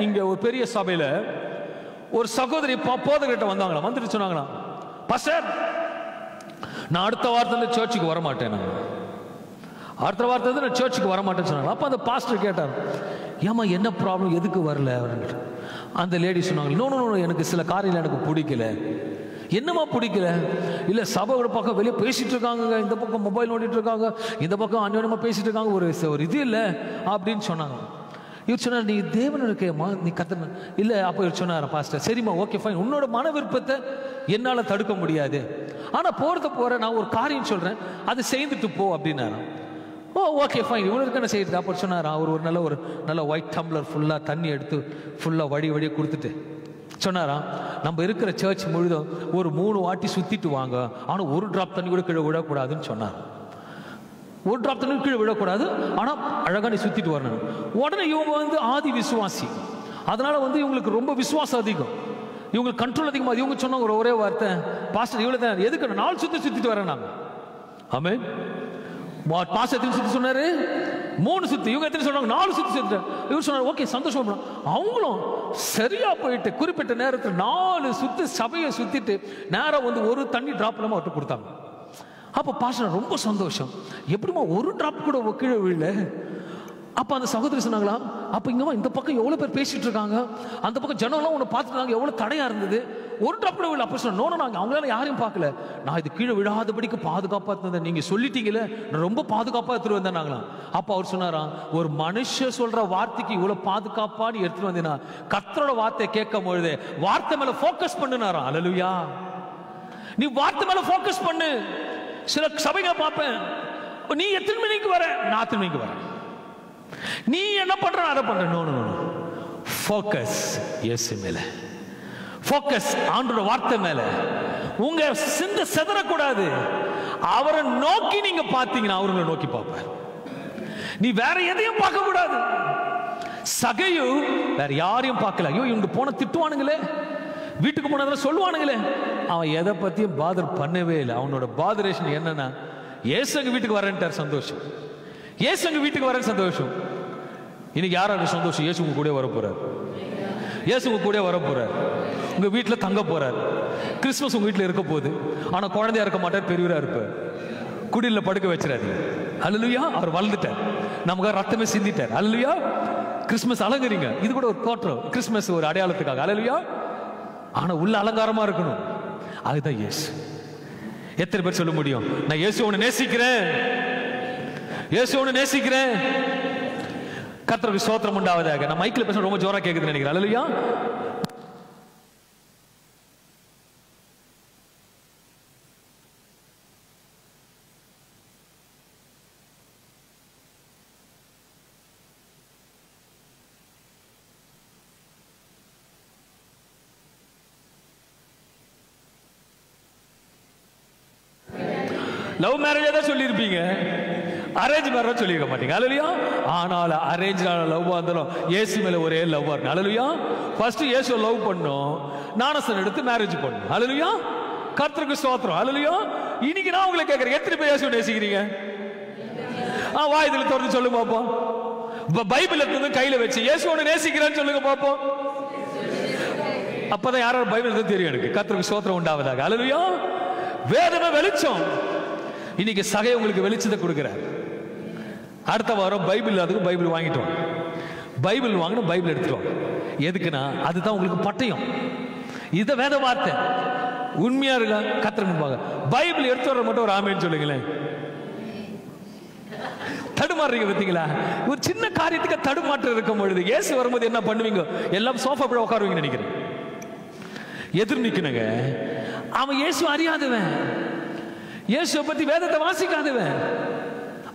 இங்க ஒரு பெரிய சபையில ஒரு சகோதரி போதகிட்ட வந்தாங்களா, வந்துட்டு சொன்னாங்களா, பாஸ்டர் நான் அடுத்த வாரத்துல சர்ச்சுக்கு வர மாட்டேன், அடுத்த வாரத்துல நான் சர்ச்சுக்கு வர மாட்டேன்னு சொன்னாங்க. அப்ப அந்த பாஸ்டர் கேட்டார், ஏமா என்ன ப்ராப்ளம், எதுக்கு வரல? அந்த லேடி சொன்னாங்க, நோ நோ நோ, எனக்கு சில காரியங்கள் எனக்கு பிடிக்கல. என்னமா பிடிக்கல? இல்ல சபையோட பக்கம் வெளியே பேசிட்டு இருக்காங்க, இந்த பக்கம் மொபைல் நோண்டிட்டு இருக்காங்க, இந்த பக்கம் அந்யோன்யமா பேசிட்டு இருக்காங்க, ஒரு இது இல்லை அப்படின்னு சொன்னாங்க. இவர் சொன்னார், நீ தேவன் இருக்கேம்மா, நீ கத்தன இல்ல. அப்ப இவர் சொன்னார், பாஸ்டர் சரிம்மா ஓகே ஃபைன், உன்னோட மன விருப்பத்தை என்னால தடுக்க முடியாது, ஆனா போற நான் ஒரு காரியம் சொல்றேன், அது செய்துட்டு போ அப்படின்னாரு. ஓ ஓகே ஃபைன், இவனுக்கு என்ன செய்யுது? அப்போ சொன்னார், அவர் ஒரு நல்ல ஒயிட் டம்ளர் ஃபுல்லா தண்ணி எடுத்து ஃபுல்லா வடிய கொடுத்துட்டு சொன்னாராம், நம்ம இருக்கிற சர்ச் முழுதும் ஒரு 3 வாட்டி சுத்திட்டு வாங்க, ஆனா ஒரு டிராப் தண்ணி கூட கீழே விடக்கூடாதுன்னு சொன்னார். ஒரு டிராப் தண்ணி கீழே விடக்கூடாது, ஆனா அழகா நீ சுத்திட்டு வரணும். உடனே இவங்க வந்து ஆதி விசுவாசி, அதனால வந்து இவங்களுக்கு ரொம்ப விசுவாசம் அதிகம், இவங்களுக்கு கண்ட்ரோல் அதிகமாக. இவங்க சொன்னாங்க ஒரே வார்த்தை, பாஸ்டர் இவ்வளவு தான், எதுக்கு 4 சுத்திட்டு வரேன் நாங்க. ஆமென். பாஸ்டர் சுத்தி சொன்னாரு, 3 சுத்து. இவங்க எத்தனை சொன்னாங்க? 4 சுத்து சுத்து. இவர் சொன்னார் ஓகே சந்தோஷமா. அவங்களும் சரியா போயிட்டு குறிப்பிட்ட நேரத்தில் 4 சுத்து சபையை சுத்திட்டு நேரம் வந்து ஒரு தண்ணி டிராப் இல்லாம அவர்கிட்ட கொடுத்தாங்க. அப்ப பாஸ்டர் ரொம்ப சந்தோஷம். எப்படிமா ஒரு டிராப் கூட கீழே விழல? அப்ப அந்த சகோதரி சொன்னாங்களா, அப்ப இங்கமா இந்த பக்கம் எவ்வளவு பேர் பேசிட்டு இருக்காங்க, அந்த பக்கம் ஜனம்லாம் உன்னை பார்த்துட்டாங்க, எவ்வளவு தடையா இருந்தது, ஒரு டிராப் கூட விழல. அப்ப சொன்ன நாங்க அவங்களால யாரையும் பார்க்கல, நான் இது கீழே விழாதபடிக்கு பாதுகாப்பா இருந்தேன், நீங்க சொல்லிட்டீங்களே நான் ரொம்ப பாதுகாப்பா எடுத்துட்டு வந்தேன் நாங்களாம். அப்ப அவர் சொன்னாராம், ஒரு மனுஷன் சொல்ற வார்த்தைக்கு இவ்வளவு பாதுகாப்பா நீ எடுத்துட்டு வந்தீங்கன்னா கர்த்தரோட வார்த்தையை கேட்கும் பொழுது வார்த்தை மேல போக்கஸ் பண்ணுனாராம். அல்லேலூயா. நீ வார்த்தை மேல போக்கஸ் பண்ணு. சில சபைகளை பார்ப்பேன், நீ எத்தனை மணிக்கு வர, நான் எத்தனை மணிக்கு வரேன், நீ என்ன பண்ற அதை பண்ற. நோ நோ நோ, ஃபோக்கஸ் இயேசு மேல, ஃபோக்கஸ் ஆண்டவருடைய வார்த்தை மேல. உங்க சிந்தை சிதறக்கூடாது. அவரை நோக்கி நீங்க பார்த்தீங்கன்னா அவரை நோக்கி பார்ப்பார். நீ வேற எதையும் பார்க்க கூடாது. சகையு வேற யாரையும் பார்க்கல. ஐயோ இவங்க போன திட்டுவானுங்களே, வீட்டுக்கு போனதுல சொல்லுவானுங்களே, அவன் எதை பத்தியும் பாதர் பண்ணவே இல்லை. அவனோட பாதரேஷன் என்னன்னா, இயேசு எங்க வீட்டுக்கு வரேன்ட்டார், சந்தோஷம். இயேசு எங்க வீட்டுக்கு வரேன், சந்தோஷம். இன்னைக்கு யாராவது சந்தோஷம்? இயேசு உங்க கூட வர போறார். இயேசு உங்க கூட வர போறார். உங்க வீட்டுல தங்க போறார். கிறிஸ்துமஸ் உங்க வீட்டுல இருக்க போகுது. ஆனா குழந்தையா இருக்க மாட்டார், பெரியவரா இருப்பார். குடியில படுக்க வச்சிடாதீங்க. அல்லேலூயா. அவர் வளர்ந்துட்டார், நமக்கு ரத்தமே சிந்திட்டார். அல்லேலூயா. கிறிஸ்துமஸ் அலங்கரிங்க, இது கூட ஒரு தோற்றம், கிறிஸ்துமஸ் ஒரு அடையாளத்துக்காக. அல்லேலூயா. ஆனா உள்ள அலங்காரமா இருக்கணும். அதுதான் இயேசு. எத்தனை பேர் சொல்ல முடியும், நான் இயேசுவை நேசிக்கிறேன், இயேசுவை நேசிக்கிறேன்? கர்த்தருக்கு ஸ்தோத்திரம் உண்டாவதாக. நான் மைக்கில் பேச ரொம்ப ஜோரா கேக்குதுன்னு நினைக்கிறேன். அல்லேலூயா. லவ் மேரேஜ் தான் சொல்லியிருப்பீங்க, அரேஞ்ச் மேரேஜ் சொல்லியிருக்க மாட்டீங்க. அல்லேலூயா. ஆனால் அரேஞ்ச் லவ்வா இருந்தாலும் இயேசு மேல ஒரே லவ்வா இருக்கு. அல்லேலூயா. ஃபர்ஸ்ட் இயேசுவை லவ் பண்ணோம், ஞானஸ்நானம் எடுத்து மேரேஜ் பண்ணணும். அல்லேலூயா. கர்த்தருக்கு ஸ்தோத்திரம். அல்லேலூயா. இன்னைக்கு நான் உங்களை கேட்கிறேன், எத்தனை பேர் இயேசுவை நேசிக்கிறீங்க? வாய்தில திறந்து சொல்லுங்க பாப்போம். பைபிள் எடுத்து கையில வச்சு இயேசுவை நேசிக்கிறேன்னு சொல்லுங்க பாப்போம். அப்பதான் யாரும் பைபிள் எடுத்து தெரியும் எனக்கு. கர்த்தருக்கு ஸ்தோத்திரம் உண்டாவதாக. அல்லேலூயா. வேதமே வெளிச்சம். இன்னைக்கு சகை உங்களுக்கு வெளிச்சத்தை கொடுக்கிறார். அடுத்த வாரம் பைபிள், அதுக்கு பைபிள் வாங்கிட்டோம். பைபிள் வாங்கணும், பைபிள் எடுத்துட்டோம். எதுக்குன்னா அதுதான் உங்களுக்கு பட்டயம். இத வேத வார்த்தை உண்மையா இருக்கா கத்துறங்க. பைபிள் எடுத்து வர மட்டும் ஒரு ஆமேன்னு சொல்லுங்களேன். தடுமாறுறீங்க பார்த்தீங்களா? ஒரு சின்ன காரியத்துக்கு தடுமாற்றம் இருக்கும் பொழுது இயேசு வரும்போது என்ன பண்ணுவீங்க? எல்லாம் சோஃபா போய் உட்காருவீங்க நினைக்கிறேன். எதிர் நிக்கணுங்க. அவன் இயேசு அறியாதவன், இயேசுவை பத்தி வேதத்தை வாசிக்காதவன்.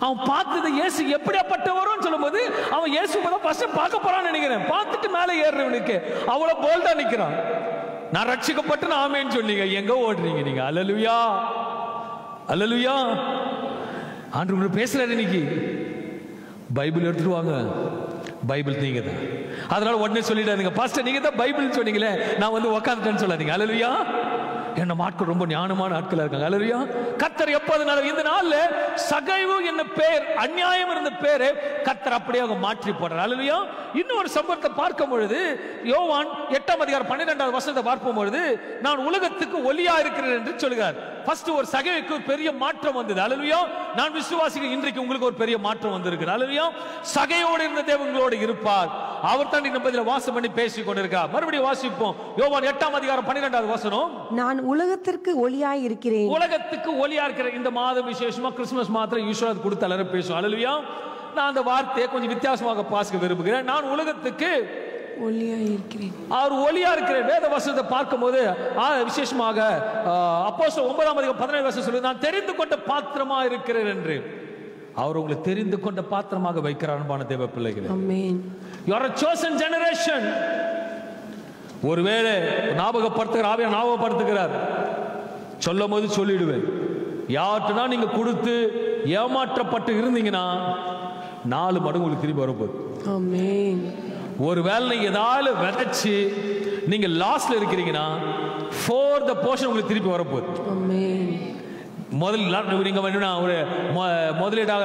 அவன் பார்த்தது இயேசு எப்படியாப்பட்டவரும் சொல்லும் போது அவன் இயேசுவை தான் ஃபர்ஸ்ட் பார்க்க போறான்னு நினைக்கிறேன். பார்த்துட்டு மேலே ஏறுறவனுக்கு அவ்வளவு போல்டா நிக்கிறான். நான் ரட்சிக்கப்பட்டு நான் ஆமேன்னு சொன்னீங்க, எங்க ஓடுறீங்க நீங்க? அல்லேலூயா. அல்லேலூயா. ஆண்டவர் பேசுறாரு இன்னைக்கு. பைபிள் எடுத்துட்டு வாங்க, பைபிள் நீங்க தான். அதனால உடனே சொல்லிடாதீங்க, பாஸ்டர் நீங்க தான் பைபிள் சொன்னீங்களே நான் வந்து உட்காந்துட்டேன்னு சொல்லாதீங்க. அல்லேலூயா. என்ன ஆட்கள் ரொம்ப ஞானமான ஆட்களா இருக்காங்க. அல்லேலூயா. கர்த்தர் எப்போது இந்த நாள்ல சகைவு என்ன பேர், அநியாயம் இருந்த பேரு கர்த்தர் அப்படியே மாற்றி போடுறார். அல்லேலூயா. இன்னொரு சம்பவத்தை பார்க்கும் பொழுது யோவான் 8:12 பார்க்கும் பொழுது நான் உலகத்துக்கு ஒளியா இருக்கிறேன் என்று சொல்கிறார். ஃபர்ஸ்ட் ஒரு சகைவுக்கு ஒரு பெரிய மாற்றம் வந்தது. அல்லேலூயா. நான் விசுவாசிக்கிறேன், இன்றைக்கு உங்களுக்கு ஒரு பெரிய மாற்றம் வந்திருக்கு. அல்லேலூயா. சகையோடு இருந்த தேவங்களோடு இருப்பார். அவர் தான் இந்த பதில வாசம் பண்ணி பேசிக் கொண்டிருக்கார். மறுபடியும் வாசிப்போம். யோவான் 8:12 நான் உலகத்திற்கு ஒளியாய் இருக்கிறேன். உலகத்துக்கு ஒளியா இருக்கிற இந்த மாதம் விசேஷமா கிறிஸ்துமஸ் மாத்திரம் யூசுவலா கொடுத்து எல்லாரும் பேசுவோம். அல்லேலூயா. நான் அந்த வார்த்தையை கொஞ்சம் வித்தியாசமாக பாசிக்க விரும்புகிறேன். நான் உலகத்துக்கு ஒளியா இருக்கிறேன். அவர் ஒளியா இருக்கிறேன். வேத வசனத்தை பார்க்கும்போது விசேஷமாக அப்போஸ்தலர் 9:17 சொல்லுது, நான் தெரிந்து கொண்ட பாத்திரமா இருக்கிறேன் என்று. அவர் உங்களை தெரிந்து கொண்ட பாத்திரமாக வைக்கிறார். அன்பான தேவ பிள்ளைகளே, ஆமென். You are a chosen generation. ஒருவேளை ஞாபகப்படுத்துகிறார், ஆவியானவர் ஞாபகப்படுத்துகிறார். சொல்லும் போது சொல்லிடுவேன், யார்கிட்டனா நீங்க கொடுத்து ஏமாற்றப்பட்டு இருந்தீங்கன்னா 4 மடங்கு உங்களுக்கு திரும்பி வரப்போகுது. ஆமென். ஒருவேளை நீங்க ஏதாவது விதைச்சு நீங்க லாஸ்ட்ல இருக்கிறீங்கன்னா 4th portion உங்களுக்கு திருப்பி வரப்போகுது. ஆமென். நீங்க ஒரு முதலீடாக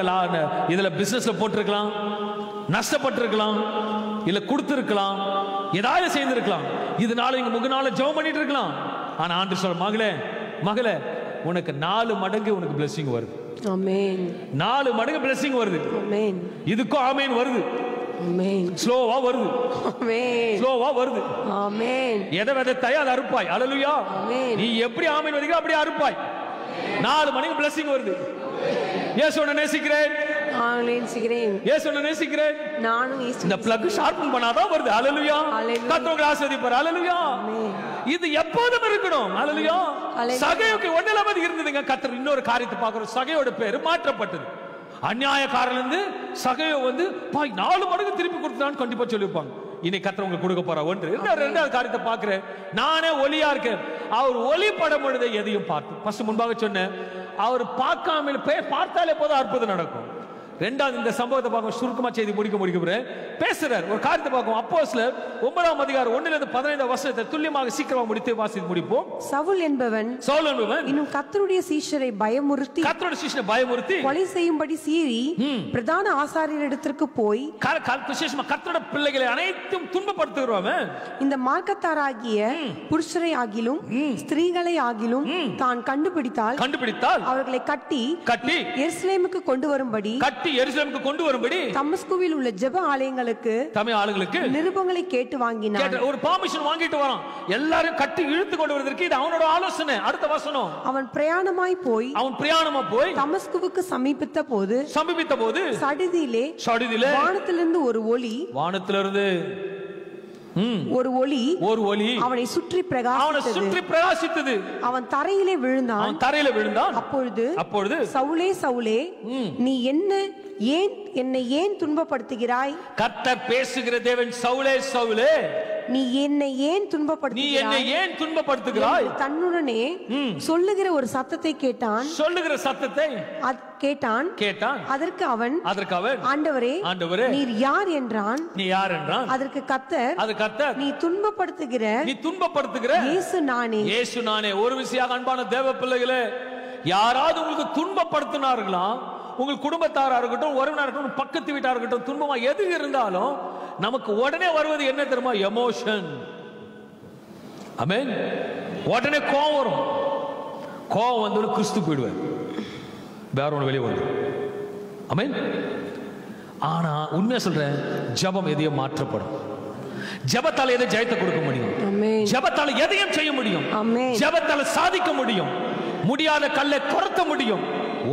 இதுல பிசினஸ்ல போட்டிருக்கலாம், நஷ்டப்பட்டிருக்கலாம், இல்ல கொடுத்திருக்கலாம், ஏதாவது செய்திருக்கலாம். இதனால நீங்க முகநாள ஜெபம் பண்ணிட்டு இருக்கலாம். ஆனா ஆண்டவர் சொல்ற, மகளே உனக்கு 4 மடங்கு உனக்கு blessing வருது. ஆமென். 4 மடங்கு blessing வருது. ஆமென். இதுக்கும் ஆமென் வருது. ஆமென். ஸ்லோவா வருது. ஆமென். ஸ்லோவா வருது. ஆமென். எதை விதைத்தாய் அதை அறுப்பாய். அல்லேலூயா. ஆமென். நீ எப்படி ஆமென் வதிக்க அப்படியே அறுப்பாய். 4 மடங்கு blessing வருது. இயேசுவை நேசிக்கிறேன். இயேசுவை நேசிக்கிறேன். நானும் இந்த பிளக் ஷார்ப்பன் பண்ணாதான் வருது. அல்லேலூயா. கர்த்தர் ஆசீர்வதிப்பார். அல்லேலூயா. இது எப்போதும் இருக்கணும். அல்லேலூயா. சகையோக்கு ஒண்ணுலமது இருந்ததுங்க. கர்த்தர் இன்னொரு காரியத்தை பார்க்கிறோம். சகையோட பேரு மாற்றப்பட்டது. அநியாயக்காரன் இருந்து சகையோ 4 மடங்கு திருப்பி கொடுத்தான்னு கண்டிப்பா சொல்லிருப்பாங்க. இன்னைக்கு கர்த்தர் உங்களுக்கு கொடுக்க போறா. ரெண்டாவது காரியத்தை பார்க்கிறேன். நானே ஒளியா இருக்கேன். அவர் ஒளி படம் பொழுது எதையும் பார்த்து ஃபர்ஸ்ட் முன்பாக சொன்னேன். அவர் பார்க்காம பார்த்தாலே போதும் அற்புதம் நடக்கும். ரெண்டாவது இந்த சம்பவத்தை பார்க்க சுருக்கமா செய்தி முடிக்க பேசுறார். ஒரு காரியத்தை பார்க்கும். அப்போஸ்தலர் 9ஆம் அதிகாரம் 1 - 15 வசனத்தை துல்லியமாக சீக்கிரமா முடித்து வாசித்து முடிப்போம். சவுல் என்பவன் இன்னும் கர்த்தருடைய சீஷரை பயமுறுத்தி கொலை செய்யும்படி சீறி பிரதான ஆசாரியரிடத்திற்கு போய் கர்த்தருடைய பிள்ளைகளை அனைத்தும் துன்பப்படுத்துகிறவன் இந்த மார்க்கத்தாராகிய புருஷரை ஆகிலும் ஸ்திரீகளை ஆகிலும் தான் கண்டுபிடித்தால் அவர்களை கட்டி எருசலேமுக்கு கொண்டு வரும்படி தமஸ்குவில் உள்ள ஜெப ஆலயங்களுக்கு நிருபங்களை கேட்டு வாங்கினான். ஒரு பெர்மிஷன் வாங்கிட்டு வரான். எல்லாரும் கட்டி இழுத்து கொண்டு வருவதற்கு இது அவனோட ஆலோசனை. அடுத்த வசனம். அவன் பிரயாணமாய் போய் தமஸ்குவுக்கு சமீபித்த போது சடிதியிலே வானத்திலிருந்து ஒரு ஒளி அவனை சுற்றி பிரகாசித்தது. அவன் தரையிலே விழுந்தான். அப்பொழுது சவுலே நீ என்னை ஏன் துன்பப்படுத்துகிறாய்? கர்த்தர் பேசுகிற தேவன், சவுலே நீ என்னை ஏன் துன்பப்படுத்துகிறாய்? தன்னுடனே சொல்லுகிற ஒரு சத்தத்தை கேட்டான். அதற்கு அவன் ஆண்டவரே நீர் யார் என்றான். அதற்கு கர்த்தர் நீ துன்பப்படுத்துகிற இயேசு நானே. ஒரு விஷயம் அன்பான தேவ பிள்ளைகளே, யாராவது உங்களுக்கு துன்பப்படுத்தினார்களா, உங்கள் குடும்பத்தாரா இருக்கட்டும், உறவினரா இருக்கட்டும், பக்கத்து வீட்டாரா இருக்கட்டும், துன்பமா எது இருந்தாலும் நமக்கு உடனே வருவது என்ன தெரியுமா? எமோஷன். ஆமென். உடனே கோவம் வரும். கோவம் வந்து கிறிஸ்து போயிடுவார். வேற ஒன்று வெளியே வந்து. ஆமென். ஆனா உண்மையா சொல்றேன், ஜெபம் எதையும் மாற்றப்படும். ஜெபத்தால எதை ஜெயத்தை கொடுக்க முடியும். ஜெபத்தால எதையும் செய்ய முடியும். ஜெபத்தால சாதிக்க முடியும். முடியாத கல்லை துரத்த முடியும்.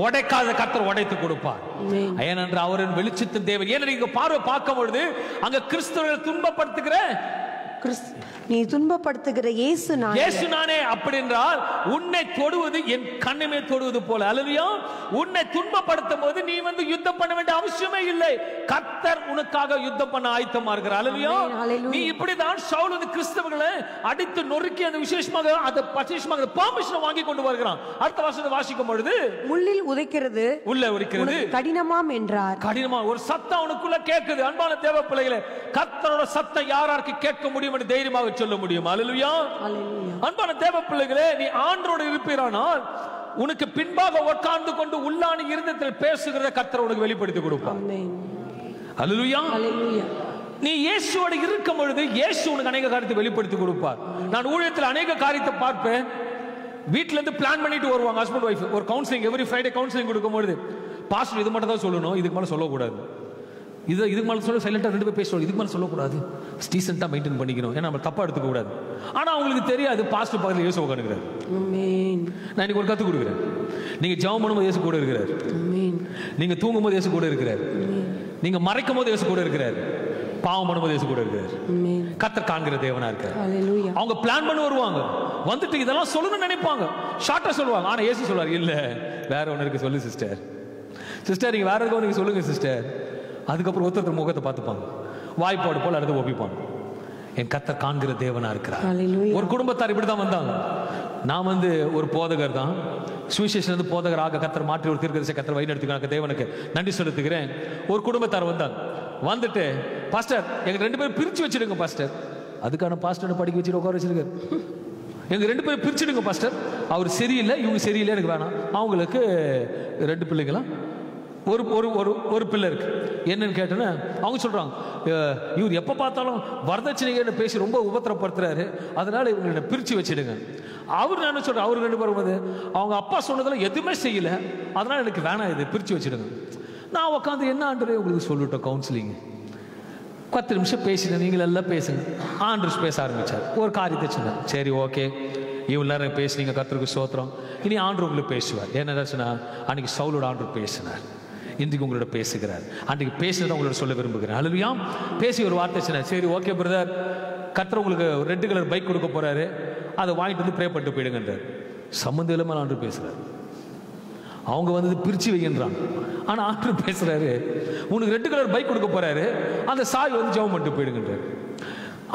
உடைக்காத கர்த்தர் உடைத்து கொடுப்பார். ஏனென்றால் அவரின் வெளிச்சத்தின் தேவன். ஏன்னா நீங்க பார்வை பார்க்கும் பொழுது அங்க கிறிஸ்துவை துன்பப்படுத்துகிற நீ துன்பப்படுத்துகிற இயேசு நானே. அப்படி என்றால் உன்னை தொடுவது என் கண்ணுமே தொடுவது போல. அல்லேலூயா. உன்னை துன்பப்படுத்தும் போது நீ வந்து யுத்தம் பண்ண வேண்டிய அவசியமே இல்லை. கர்த்தர் உனக்காக யுத்தம் பண்ண ஆயத்தமா இருக்கிறார். அல்லேலூயா. நீ இப்படிதான் சவுல் வந்து கிறிஸ்தவர்களை அடித்து நொறுக்கி அந்த விசேஷமாக பெர்மிஷன் வாங்கி கொண்டு வருகிறான். அடுத்த வசனத்தை வாசிக்கும் பொழுது முள்ளில் உதைக்கிறது கடினமாம் என்றார். கடினமா ஒரு சத்தம் அவனுக்குள்ள கேட்குது. அன்பான தேவ பிள்ளைகளே, கர்த்தரோட சத்தம் யாராருக்கு கேட்க முடியும் என்று தைரியமாக சொல்ல முடியும். அல்லேலூயா. அன்பான தேவ பிள்ளைகளே, நீ ஆண்டவரோடு இருப்பீரானால் உனக்கு பின்பாக உட்கார்ந்து கொண்டு உள்ளான இருதயத்தில் பேசுகிறத கர்த்தர் உனக்கு வெளிப்படுத்தி கொடுப்பார். அல்லேலூயா. நீ இயேசுவோடு இருக்கும் பொழுது இயேசு உனக்கு அநேக காரியத்தை வெளிப்படுத்தி கொடுப்பார். நான் ஊழியத்தில் அநேக காரியத்தை பார்ப்பேன். வீட்ல இருந்து பிளான் பண்ணிட்டு வருவாங்க ஹஸ்பண்ட் வைஃப். ஒரு கவுன்சிலிங் எவ்ரி ஃப்ரைடே கவுன்சிலிங் கொடுக்கும்போது பாஸ்டர் இது மட்டும் தான் சொல்லணும், இதுக்கு மேலே சொல்லக்கூடாது. இதுக்கு மேலே சொல்ல சைலண்டாக 2 பேர் பேசுவோம். இதுக்கு மேலே சொல்லக்கூடாது, டீசெண்டாக மெயின்டைன் பண்ணிக்கணும், ஏன்னா நம்ம தப்பாக எடுத்துக்க கூடாது. ஆனால் அவங்களுக்கு தெரியாது பாஸ்டர் பக்கத்தில் இயேசு உட்காந்துக்கிறார். நான் இன்னைக்கு ஒரு கற்றுக் கொடுக்குறேன். நீங்கள் ஜெபம் பண்ணும்போது இயேசு கூட இருக்கிறார். நீங்கள் தூங்கும் போது இயேசு கூட இருக்கிறார். நீங்கள் மறைக்கும் போது இயேசு கூட இருக்கிறார். பாவம் பண்ணும்போது இயேசு கூட இருக்கிறார். கர்த்தர் காண்கிற தேவனா இருக்கார். அவங்க பிளான் பண்ணி வருவாங்க, வந்துட்டு இதெல்லாம் சொல்லணும்னு நினைப்பாங்க, ஷார்ட்டா சொல்லுவாங்க. ஆனா இயேசு சொல்வார், இல்ல வேற ஒன்று இருக்கு, சொல்லு சிஸ்டர். நீங்க வேற ஒன்று சொல்லுங்க சிஸ்டர். அதுக்கப்புறம் ஒருத்தர் முகத்தை பார்த்துப்பாங்க, வாய்ப்பாடு போல அடுத்து ஒப்பிப்பாங்க. என் கர்த்தர் காண்கிற தேவனா இருக்கிறார். ஒரு குடும்பத்தார் இப்படிதான் வந்தாங்க. நான் வந்து ஒரு போதகர் தான், சுவிசேஷன் போதகராக கர்த்தர் மாற்றி ஒரு தீர்க்கதரிசி கர்த்தர் வழி நடத்துகிறாங்க. தேவனுக்கு நன்றி செலுத்துகிறேன். ஒரு குடும்பத்தார் வந்தாங்க, வந்துட்டு பாஸ்டர் எங்க 2 பேரும் பிரிச்சு வச்சிருங்க பாஸ்டர். அதுக்கான பாஸ்டர் படிக்க வச்சுட்டு உட்கார வச்சிருக்காரு. எங்க 2 பேரும் பிரிச்சுடுங்க பாஸ்டர், அவர் சரியில்லை இவங்க சரியில்லை, எனக்கு வேணாம். அவங்களுக்கு 2 பிள்ளைங்களா, ஒரு ஒரு ஒரு ஒரு பிள்ளை இருக்கு. என்னன்னு கேட்டேன்னா அவங்க சொல்றாங்க, இவர் எப்ப பார்த்தாலும் வரதட்சணைன்னு பேசி ரொம்ப உபத்திரப்படுத்துறாரு, அதனால இவங்களை பிரிச்சு வச்சிடுங்க. அவர் என்ன சொல்ற, அவர் 2 பேரும் வந்து அவங்க அப்பா சொன்னதெல்லாம் எதுவுமே செய்யல, அதனால எனக்கு வேணாம், இது பிரிச்சு வச்சிடுங்க. நான் உட்காந்து என்ன ஆண்டவரே உங்களுக்கு சொல்லிட்டோம் கவுன்சிலிங். 10 நிமிஷம் பேசினேன், நீங்கள் எல்லாம் பேசுங்க. ஆண்டவர் பேச ஆரம்பிச்சார். ஒரு காரியத்தை சொன்னார், சரி ஓகே இவ்வளோ நேரம் பேசுனீங்க, கர்த்தருக்கு ஸ்தோத்திரம், இனி ஆண்டவர் உங்களுக்கு பேசுவார். என்ன சொன்னா, அன்னைக்கு சவுலோட ஆண்டவர் பேசினார், இன்றைக்கு உங்களோட பேசுகிறார். அன்றைக்கு பேசினதை உங்களோட சொல்ல விரும்புகிறேன். அல்லேலூயா. பேசி ஒரு வார்த்தை சொன்னார், சரி ஓகே பிரதர், கர்த்தர் உங்களுக்கு ரெட் கலர் பைக் கொடுக்க போறாரு, அதை வாங்கிட்டு வந்து ப்ரே பண்ணிட்டு போயிடுங்கன்றார். சம்மந்தம் இல்லாமல் ஆண்டவர் பேசுறாரு. அவங்க வந்து பிரிச்சு வைக்கின்றாங்க, ஆனா ஆண்டவர் பேசுறாரு, உனக்கு ரெட் கலர் பைக் கொடுக்க போறாரு, அந்த சாய் வந்து ஜெபம் பண்ணிட்டு போயிடுங்கன்றார்.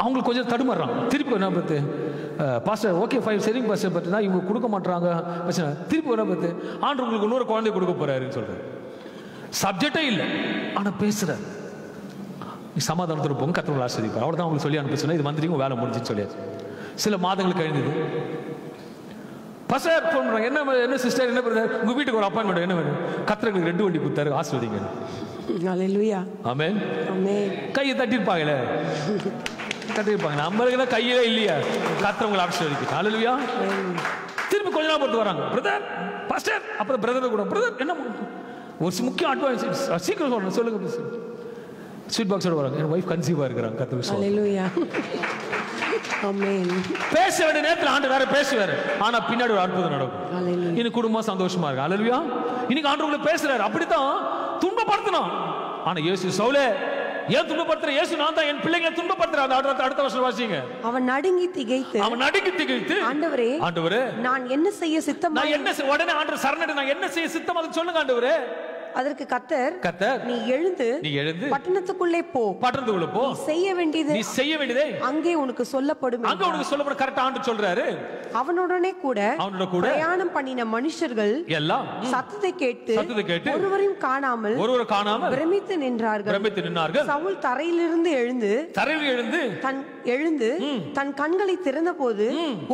அவங்களுக்கு கொஞ்சம் தடுமாறுறாங்க. திருப்பி என்ன பார்த்து, பாஸ்டர் ஓகே ஃபைவ் சரிங்க பாஸ்டர், பட்டுனா இவங்க கொடுக்க மாட்டாங்க. திருப்பி என்ன பார்த்து, ஆண்டவர் உங்களுக்கு இன்னொரு குழந்தை கொடுக்க போறாருன்னு சொல்றாரு. சப்ஜெக்டே இல்லை, ஆனா பேசுறாரு. சமாதானத்தோடு போங்க, கர்த்தர் ஆசீர்வதிப்பார். அவ்வளவுதான் உங்களுக்கு சொல்லி அனுப்ப சொன்னா, இது வந்துட்டீங்க வேலை முடிஞ்சுன்னு சொல்லியாச்சு. சில மாதங்கள் கழிந்தது, பாஸ்டர் ஃபோன் பண்றாங்க, என்ன சிஸ்டர், என்ன பிரதர், உங்க வீட்டுக்கு ஒரு அப்பாயின்மெண்ட், என்ன வேணும், கர்த்தருக்கு 2 வண்டி கொடுத்தாரு, ஆசீர்வதிங்க. ஹல்லேலூயா, ஆமென், ஆமென். கையை தட்டிருப்பாங்களே, தட்டிருப்பாங்க. நம்மளுக்கு கையிலே இல்லையா, கர்த்தர் உங்களை ஆசீர்வதிக்கும். ஹல்லேலூயா. திருப்பி கொஞ்ச நாள் போட்டு வராங்க, பிரதர் பாஸ்டர், அப்புறம் பிரதர் கூட, பிரதர் என்ன ஒரு முக்கிய அட்வான்ஸ் சீக்கிரம் சொல்லணும், சொல்லுங்க. ஸ்வீட் பாக்ஸோட வராங்க, என் வைஃப் கன்சீவா இருக்கிறாங்க, கர்த்தருக்கு ஹல்லேலூயா. ஆமென். பேச வேண்டிய நேரத்தில் ஆண்டு வேற பேசுவாரு, ஆனா பின்னாடி ஒரு அற்புதம் நடக்கும். இன்னைக்கு குடும்பம் சந்தோஷமா இருக்கு. ஹல்லேலூயா. இன்னைக்கு ஆண்டவர் உங்களை பேசுறாரு. அப்படித்தான் துன்பப்படுத்தணும். ஆனா இயேசு சவுலே ஏன் துன்பப்படுத்துற, இயேசு நான் தான் என் பிள்ளைகளை துன்பப்படுத்துறேன். அடுத்த வருஷம் வாசிங்க. அவன் நடுங்கி திகைத்து ஆண்டவரே, ஆண்டவரே நான் என்ன செய்ய சித்தம், நான் என்ன உடனே ஆண்டவர் சரணடைந்து, நான் என்ன செய்ய சித்தம் அது சொல்லுங்க ஆண்டவரே. அதற்கு கர்த்தர் நீ எழுந்து பட்டணத்துக்குள்ளே போ, பட்டணத்துக்குள்ள போ, நீ செய்ய வேண்டியதை அங்கே உனக்கு சொல்லப்படும். கரெக்டா ஆண்டவர் சொல்றாரு. அவனுடனே கூட பிரயாணம் பண்ணின மனுஷர்கள் எல்லாம் சத்தத்தை கேட்டு ஒருவரையும் காணாமல் பிரமித்து நின்றார்கள். சவுல் தரையிலிருந்து எழுந்து தன் கண்களை திறந்த போது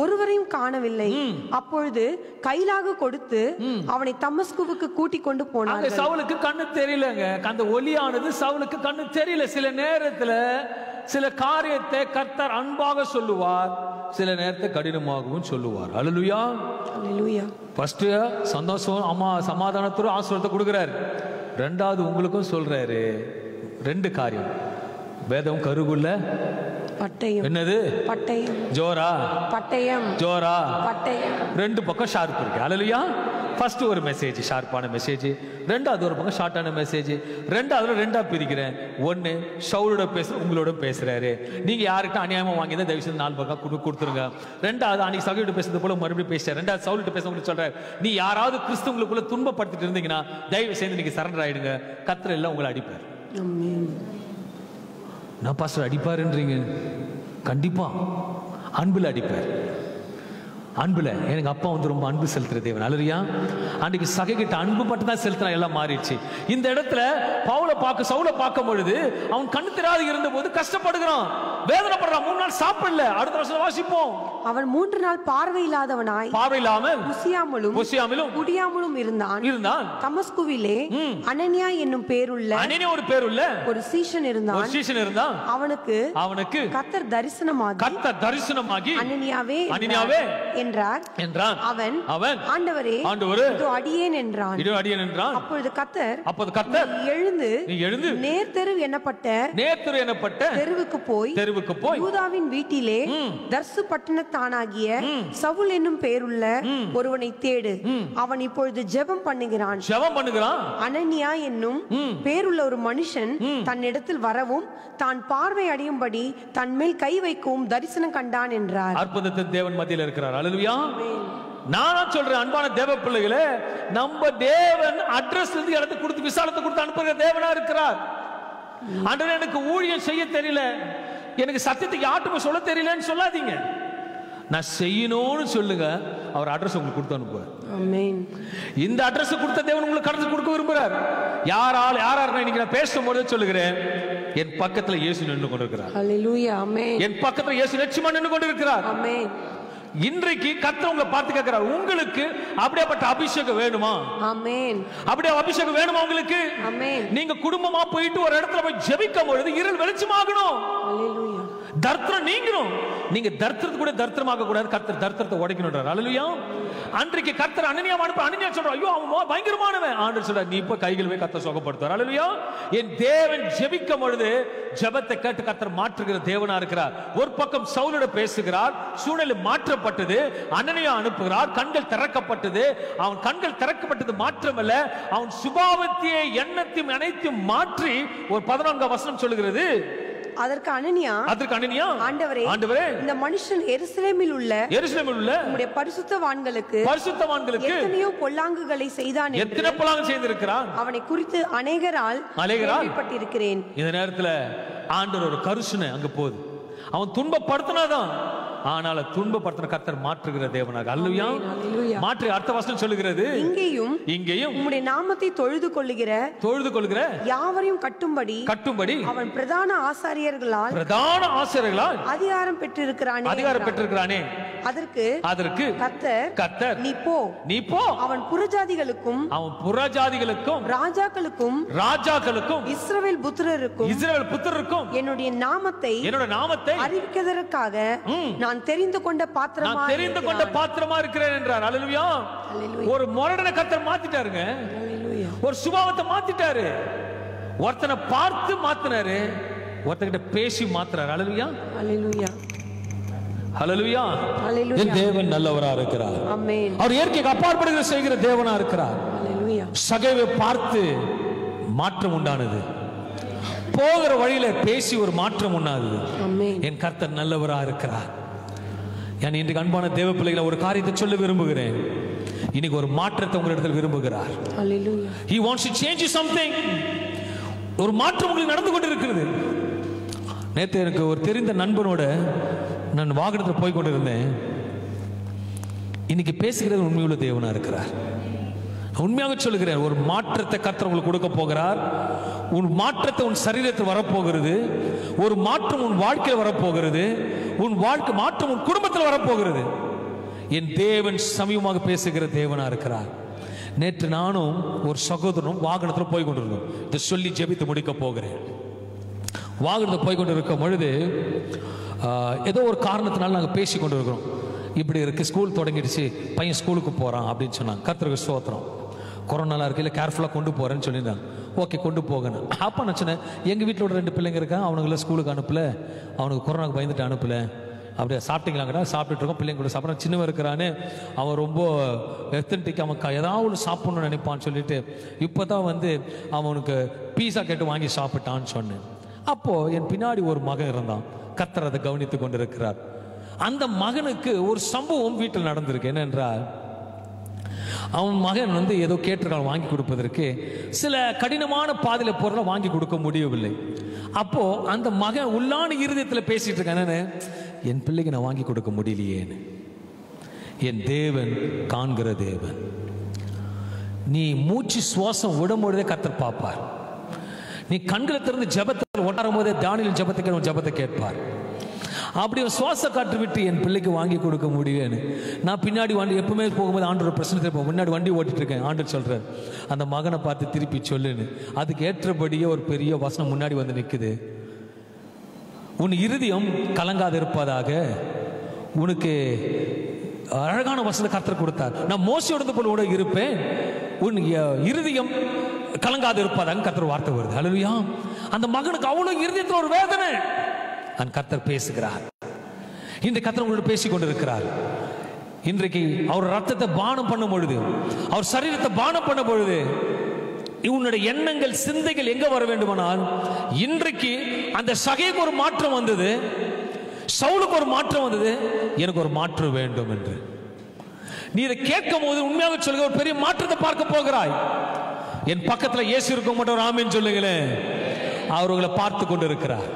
ஒருவரையும் காணவில்லை. அப்பொழுது கைலாக கொடுத்து அவனை தமஸ்குவுக்கு கூட்டிக் கொண்டு போனார்கள். சவுலுக்கு கண்ணு தெரியலங்க, அந்த ஒளியானது சவுலுக்கு கண்ணு தெரியல. சில நேரத்துல சில காரியத்தை கர்த்தர் அன்பாக சொல்லுவார், சில நேரத்தை கடினமாகவும் சொல்லுவார். ஹல்லேலூயா, ஹல்லேலூயா. ஃபர்ஸ்ட் சந்தோஷம், அம்மா சமாதானத்தோட ஆசீர்வாதத்தை கொடுக்கிறார். 2வது உங்களுக்கும் சொல்றாரு 2 காரியம். வேதம் கருகுள்ள பட்டயம், என்னது பட்டயம், ஜோரா பட்டயம், ஜோரா பட்டயம், 2 பக்கம் ஷார்ப் இருக்கு. ஹல்லேலூயா. ஃபர்ஸ்ட் ஒரு மெசேஜ், ஷார்ப்பான மெசேஜ். 2வது ஒரு பக்கம் ஷார்ட்டான மெசேஜ். 2வது 2ஆ பிரிக்கிறேன். 1 சவுலோட உங்களோட பேசுறாரு. நீங்க யாருக்கிட்ட அநியாயமா வாங்கிதான் தயவு செய்து 4 பக்கம் கொடுத்துருங்க. 2வது அன்னைக்கு சவுலோட பேசுறது போல மறுபடியும் பேசுறாரு. 2வது சவுலோட பேசுறவங்களுக்கு சொல்றாரு, நீ யாராவது கிறிஸ்துவுக்குள்ள துன்பப்படுத்திட்டு இருந்தீங்கன்னா தயவு செய்து நீங்க சரண்டர் ஆயிடுங்க, கர்த்தர் எல்லாம் உங்களை அடிப்பார். நான் பாஸ்டர் அடிப்பாருன்றீங்க, கண்டிப்பா அன்புல அடிப்பார். அன்புல எனக்கு அப்பா வந்து ரொம்ப அன்பு செலுத்துற தேவன். ஹல்லேலூயா. அன்னைக்கு சகைகிட்ட அன்பு மட்டும் தான் செலுத்தினா எல்லாம் மாறிடுச்சு. இந்த இடத்துல சவுலை பார்க்கும் பொழுது அவன் கண்ணு தெரியாது இருந்த போது கஷ்டப்படுகிறான், வேதனைப்படுறான். 3 நாள் சாப்பிடல. அடுத்த வருஷம் வாசிப்போம். அவன் 3 நாள் பார்வையில்லாதவனாய், பார்வையில்லாமல் புசியாமலும் குடியாமலும் இருந்தான். தமஸ்குவிலே அனனியா என்னும் பேருள்ள ஒரு சீஷன் இருந்தான். அவனுக்கு கர்த்தர் தரிசனமாகி அனனியாவே என்றார். அவன் ஆண்டவரே இதோ அடியேன் என்றான். அப்பொழுது கர்த்தர் நீ எழுந்து நேர்த்தெரு எண்ணப்பட்ட தெருவுக்கு போய் யூதாவின் வீட்டிலே தர்சு பட்டணத்தானாகிய சவுல் என்னும் பேருள்ள ஒருவனை தேடு. அவன் இப்பொழுது ஜெபம் பண்ணுகிறான். அனனியா என்னும் பேருள்ள ஒரு மனுஷன் தன்னிடத்தில் வரவும் தான் பார்வை அடையும்படி தன் மேல் கை வைக்கவும் தரிசனம் கண்டான் என்றார். அற்புதத்தின் தேவன் மத்தியில் இருக்கிறார். ஹல்லேலூயா. நானா சொல்றேன், அன்பான தேவ பிள்ளைகளே, நம்ம தேவன் அட்ரஸ் இருந்து இடத்தை கொடுத்து விசாலத்தை கொடுத்து அனுப்புகிற தேவனா இருக்கிறார். ஆண்டவரே எனக்கு ஊழியம் செய்ய தெரியல, எனக்கு சத்தியத்துக்கு யாருமே சொல்ல தெரியலன்னு சொல்லாதீங்க. நான் செய்யணும்னு சொல்லுங்க, அவர் அட்ரஸ் உங்களுக்கு கொடுத்து அனுப்புவார். ஆமென். இந்த அட்ரஸ் கொடுத்த தேவன் உங்களுக்கு கடந்து கொடுக்க விரும்புகிறார். யாரார் இன்னைக்கு நான் பேசும்போது சொல்லுகிறேன், என் பக்கத்துல இயேசு நின்று கொண்டிருக்கிறார். ஹல்லேலூயா. ஆமென். என் பக்கத்துல இயேசு நிச்சயமா நின்று கொண்டிருக்கிறார். ஆமென். இன்றைக்கு கர்த்தர் உங்களை பார்த்து கேட்கிறார், உங்களுக்கு அப்படியேப்பட்ட அபிஷேகம் வேணுமா? ஆமென். அப்படியே அபிஷேகம் வேணுமா உங்களுக்கு? ஆமென். நீங்க குடும்பமா போயிட்டு ஒரு இடத்துல போய் ஜெபிக்கும் பொழுது இருள் வெளிச்சமாகணும். ஹalleluya. தர்த்தரம் நீங்கணும். நீங்க தர்த்தரத்து கூட தர்த்தரமாக கூடாது. கர்த்தர் தர்த்தரத்தை உடைக்கணும்ன்றார். ஹalleluya. அன்றைக்கு கர்த்தர் அனனியா அனுப்ப, அனனியா சொல்றார், ஐயோ அவன் பயங்கரமானவன். ஆண்டவர் சொல்றார், நீ இப்ப கைகள் போய் கர்த்தர் சுகப்படுத்துவார். ஹalleluya. என் தேவன் ஜெபிக்கும் பொழுது ஜெபத்தை கேட்டு கர்த்தர் மாற்றுகிற தேவனா இருக்கிறார். ஒரு பக்கம் சவுலோட பேசுகிறார், சூழ்நிலை மாற்றப்பட்டது, அனனியா அனுப்புகிறார், கண்கள் திறக்கப்பட்டது. அவன் கண்கள் திறக்கப்பட்டது மாற்றமல்ல, அவன் சுபாவத்தையே எண்ணத்தையும் அனைத்தையும் மாற்றி ஒரு 14ஆம் வசனம் சொல்லுகிறது. அதற்கு அனனியா, ஆண்டவரே, இந்த மனுஷன் எருசலேமில் உள்ள உம்முடைய பரிசுத்தவான்களுக்கு எத்தனையோ பொல்லாங்குகளை செய்தான், எத்தனை பொல்லாங்கு செய்திருக்கிறான். அவனை குறித்து அநேகரால் கேள்விப்பட்டிருக்கிறேன். இந்த நேரத்துல ஆண்டவர் ஒரு கருஷனை அங்க போகுது. அவன் துன்பப்படுத்தினாதான், ஆனால் துன்பப்படுத்தின கர்த்தர் மாற்றுகிற தேவனாக. அல்லேலூயா. மாற்றி அடுத்த வசனம் சொல்லுகிறது, இங்கேயும் உம்முடைய நாமத்தை தொழுது கொள்ளுகிற யாவரையும் கட்டும்படி அவன் பிரதான ஆசாரியர்களால் அதிகாரம் பெற்றிருக்கிறானே. அதற்கு கர்த்தர், நீ போ, அவன் புறஜாதிகளுக்கும் ராஜாக்களுக்கும் இஸ்ரவேல் புத்திரருக்கும் என்னுடைய நாமத்தை அறிவிக்கிறதற்காக நான் தெரிந்து கொண்ட பாத்திரமா இருக்கிறேன் என்றார். அல்லேலூயா. ஒரு முரடனை கர்த்தர் மாத்திட்டாருங்க. ஒரு சுபாவத்தை மாத்திட்டாரு. ஒருத்தனை பார்த்து மாத்தினாரு, ஒருத்தகிட்ட பேசி மாத்துறாரு. அல்லேலூயா. அல்லேலூயா. ஹல்லேலூயா. என் தேவன் நல்லவரா இருக்கிறார். ஆமென். அவர் இயற்கைக்கு அப்பாற்படுகிற செய்கிற தேவனா இருக்கிறார். ஹல்லேலூயா. சகைவை பார்த்து மாற்றம் உண்டானது, போகிற வழியில பேசி ஒரு மாற்றம் உண்டானது. என் கர்த்தர் நல்லவரா இருக்கிறார். நான் இன்றைக்கு அன்பான தேவ பிள்ளைகளை ஒரு காரியத்தை சொல்ல விரும்புகிறேன். இன்னைக்கு ஒரு மாற்றத்தை உங்களிடத்தில் விரும்புகிறார். Hallelujah. He wants to change you something. ஒரு மாற்றம் உங்களுக்கு நடந்து கொண்டு இருக்கிறது. நேற்று எனக்கு ஒரு தெரிந்த நண்பனோட நான் வாகனத்தில் போய் கொண்டிருந்தேன். இன்னைக்கு பேசுகிறது உண்மையுள்ள தேவனா இருக்கிறார். உண்மையாக சொல்லுகிறேன், ஒரு மாற்றத்தை கர்த்தர் உங்களுக்கு கொடுக்க போகிறார். உன் மாற்றத்தை உன் சரீரத்தில் வரப்போகிறது. ஒரு மாற்றம் உன் வாழ்க்கையில் வரப்போகிறது. உன் வாழ்க்கை மாற்றம் உன் குடும்பத்தில் வரப்போகிறது. என் தேவன் சமீபமாக பேசுகிற தேவனா இருக்கிறார். நேற்று நானும் ஒரு சகோதரனும் வாகனத்தில் போய் கொண்டிருந்தோம். இதை சொல்லி ஜெபித்து முடிக்க போகிறேன். வாகனத்தில் போய் கொண்டு இருக்கும் பொழுது ஏதோ ஒரு காரணத்தினால நாங்கள் பேசி கொண்டு இருக்கிறோம். இப்படி இருக்கு, ஸ்கூல் தொடங்கிடுச்சு, பையன் ஸ்கூலுக்கு போகிறான் அப்படின்னு சொன்னாங்க. கர்த்தருக்கு ஸ்தோத்திரம். கொரோனாலாம் இருக்கு, இல்லை கேர்ஃபுல்லாக கொண்டு போகிறேன்னு சொல்லியிருந்தாங்க. ஓகே, கொண்டு போகணும். அப்போ நான் சொன்னேன், எங்கள் வீட்டில் ஒரு 2 பிள்ளைங்க இருக்கான், அவனுங்களை ஸ்கூலுக்கு அனுப்பலை, அவனுக்கு கொரோனாக்கு பயந்துட்டு அனுப்பலை. அப்படியே சாப்பிட்டீங்களாங்கடா? சாப்பிட்டுட்டு இருக்கோம், பிள்ளைங்க கூட சாப்பிட்றான். சின்னவன் இருக்கிறான்னு அவன் ரொம்ப எத்தன்டிக், அவன் ஏதாவது ஒன்று சாப்பிட்ணுன்னு நினைப்பான்னு சொல்லிட்டு இப்போ தான் அவனுக்கு பீஸா கேட்டு வாங்கி சாப்பிட்டான்னு சொன்னேன். அப்போது என் பின்னாடி ஒரு மகன் இருந்தான். கர்த்தர் அதை கவனித்து கொண்டு இருக்கிறார். அந்த மகனுக்கு ஒரு சம்பவம் வீட்டில் நடந்திருக்கு. என்னென்றால், அவன் மகன் ஏதோ கேட்டிருக்கான் வாங்கி கொடுப்பதற்கு. சில கடினமான பாதையில் பொருளை வாங்கி கொடுக்க முடியவில்லை. அப்போ அந்த மகன் உள்ளான இருதயத்தில் பேசிட்டு இருக்கானே, என் பிள்ளைக்கு நான் வாங்கி கொடுக்க முடியலையேன்னு. என் தேவன் காண்கிற தேவன். நீ மூச்சு சுவாசம் விடும்பொழுதே கர்த்தர் பார்ப்பார். நீ கண்களை திறந்து ஜெபத்தில் ஒட்டாரும் போதே தானியேல் ஜெபத்தை கேட்பார். அப்படி சுவாச காற்று விட்டு என் பிள்ளைக்கு வாங்கி கொடுக்க முடியலன்னு நான் பின்னாடி வண்டி எப்பவுமே போகும்போது ஆண்டோட பிரச்சனை முன்னாடி வண்டி ஓட்டிட்டு இருக்கேன். ஆண்டவர் சொல்றார், அந்த மகனை பார்த்து திருப்பி சொல்லுன்னு. அதுக்கு ஏற்றபடியே ஒரு பெரிய வசனம் முன்னாடி வந்து நிற்குது. உன் இருதயம் கலங்காது இருப்பதாக. உனக்கு அழகான வசனத்தை கர்த்தர் கொடுத்தார். நான் மோசையோட போல இருப்பேன், உன் இருதயம் கலங்காது இருப்பதாக கர்த்தர் வார்த்தை வருது. ஹல்லேலூயா. அந்த மகனுக்கு அவ்வளவு இருதயத்தில் ஒரு வேதனை. கர்த்தர் பேசுகிறார். இந்த கர்த்தர் உங்களோட பேசிக் கொண்டிருக்கிறார். இன்றைக்கு அவர் ரத்தத்தை பானம் பண்ணும் பொழுது, அவர் சரீரத்தை பானம் பண்ணும் பொழுது, இவனுடைய எண்ணங்கள் சிந்தைகள் எங்க வர வேண்டுமானால், இன்றைக்கு அந்த சகைக்கு ஒரு மாற்றம் வந்தது, சவுலுக்கு ஒரு மாற்றம் வந்தது, எனக்கு ஒரு மாற்றம் வேண்டும் என்று நீ இதை கேட்கும் போது உண்மையாக சொல்லுங்க, ஒரு பெரிய மாற்றத்தை பார்க்க போகிறாய். என் பக்கத்தில் இயேசு இருக்க மாட்டோம், ஆமென் சொல்லுங்களேன். அவர்களை பார்த்து கொண்டு இருக்கிறார்.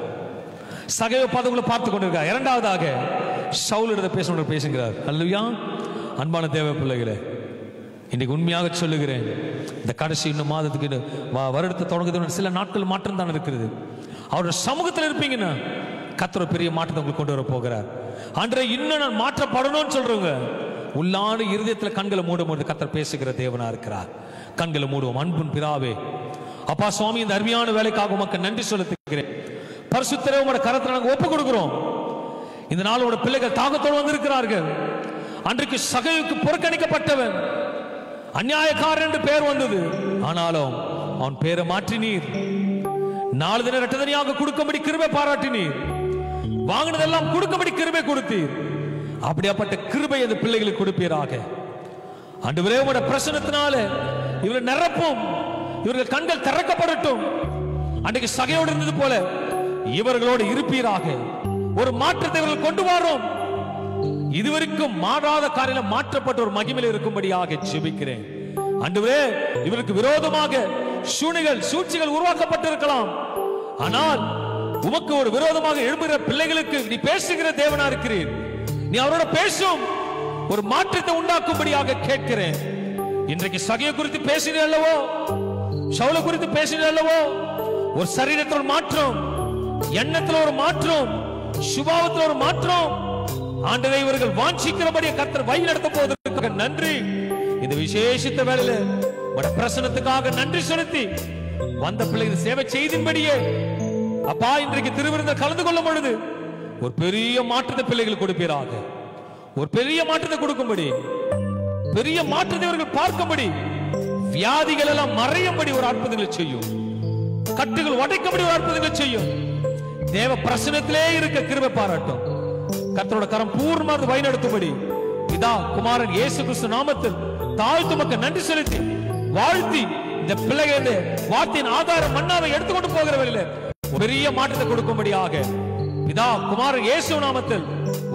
சகைவ பதவுகளை பார்த்து கொண்டிருக்கார். இரண்டாவதாக சவுலிடத்தை பேசுகிறார். அல்லேலூயா. அன்பான தேவ பிள்ளைகளே, இன்னைக்கு உண்மையாக சொல்லுகிறேன், இந்த கடைசி இன்னும் மாதத்துக்கு வருடத்தை தொடங்குது, சில நாட்கள் மாற்றம் தான் இருக்கிறது. அவருடைய சமூகத்தில் இருப்பீங்கன்னா கர்த்தர் பெரிய மாற்றத்தை உங்களுக்கு கொண்டு வர போகிறார். அன்றே இன்னும் நான் மாற்றப்படணும்னு சொல்றவங்க உள்ளான இருதயத்துல கண்களை மூடும்போது கர்த்தர் பேசுகிற தேவனா இருக்கிறார். கண்களை மூடுவோம். அன்பின் பிதாவே, அப்பா சுவாமி, இந்த அருமையான வேலைக்காக உமக்கு நன்றி செலுத்துகிறேன். பரிசுத்தரே, உங்களோட கரத்தை நாங்கள் ஒப்பு கொடுக்கிறோம். இந்த நாள் உங்களோட பிள்ளைகள் தாகத்தோடு வந்திருக்கிறார்கள். அன்றைக்கு சகையுக்கு புறக்கணிக்கப்பட்டவன், அநியாயக்காரன் என்று பெயர் வந்தது. ஆனாலும் அவன் பேரை மாற்றினீர். 4 தின இரட்டதனியாக கொடுக்கும்படி கிருபை பாராட்டினீர். வாங்கினதெல்லாம் கொடுக்கும்படி கிருபை கொடுத்தீர். அப்படியாப்பட்ட கிருபை அந்த பிள்ளைகளுக்கு கொடுப்பீராக. ஆண்டவரே, உம்முடைய பிரசன்னத்தினால இவர்கள் நிரப்பும், இவர்கள் கண்கள் திறக்கப்படட்டும். அன்றைக்கு சகையோடு இருந்தது போல இவர்களோடு இருப்பீராக. ஒரு மாற்றத்தை இவர்கள் கொண்டு வரோம். இதுவரைக்கும் மாறாத காரியம் மாற்றப்பட்ட ஒரு மகிமையில் இருக்கும்படியாக ஜெபிக்கிறேன். ஆண்டவரே, இவருக்கு விரோதமாக சூழ்ச்சிகள் உருவாக்கப்பட்டிருக்கலாம். ஆனால் உமக்கு ஒரு விரோதமாக எழும்புகிற பிள்ளைகளுக்கு நீ பேசுகிற தேவனா இருக்கிறீர். நீ அவரோட பேசும் ஒரு மாற்றத்தை உண்டாக்கும்படியாக கேட்கிறேன். இன்றைக்கு சகையை குறித்து பேசினே அல்லவோ, சவுலை குறித்து பேசினே அல்லவோ, ஒரு சரீரத்தில் ஒரு மாற்றம், எண்ணத்தில் ஒரு மாற்றம், சுபாவத்தில் ஒரு மாற்றம். ஆண்டவரே, இவர்கள் வாஞ்சிக்கிறபடியே கர்த்தர் வழி நடத்த போவதற்காக நன்றி. இந்த விசேஷித்த வேளையில உம்முடைய பிரசன்னத்துக்காக நன்றி செலுத்தி வந்த பிள்ளைகள் சேவை செய்தின்படியே அப்பா இன்றைக்கு திருவிருந்தில் கலந்து கொள்ளும் பொழுது ஒரு பெரிய மாற்றத்தை பிள்ளைகள் கொடுப்பீராக. ஒரு பெரிய மாற்றத்தை கொடுக்கும்படி, பெரிய மாற்றத்தை இவர்கள் பார்க்கும்படி, வியாதிகள் எல்லாம் மறையும்படி ஒரு அற்புதங்களை செய்யும். கட்டுகள் உடைக்கும்படி ஒரு அற்புதங்களை செய்யும். தேவ பிரசன்னத்திலே இருக்க கிருபை பாராட்டும். கர்த்தரோட கரம் பூர்ணமாக வழிநடத்தும்படி இதா குமாரன் இயேசு கிறிஸ்து நாமத்தில் தாழ்த்து மக்கள் நன்றி செலுத்தி வாழ்த்தி இந்த பிள்ளைகள் வார்த்தையின் ஆதாரம் மன்னாவை எடுத்துக்கொண்டு போகிற வழியில பெரிய மாற்றத்தை கொடுக்கும்படியாக இதா குமாரன் இயேசு நாமத்தில்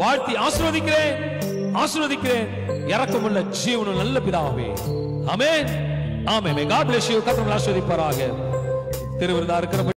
வாழ்த்தி ஆசீர்வதிக்கிறேன். இரக்கமுள்ள ஜீவனுள்ள நல்ல பிதாவே, ஆமென். ஆமென். God bless you. கர்த்தர் ஆசீர்வதிப்பாராக. திருவிருந்தா இருக்கிற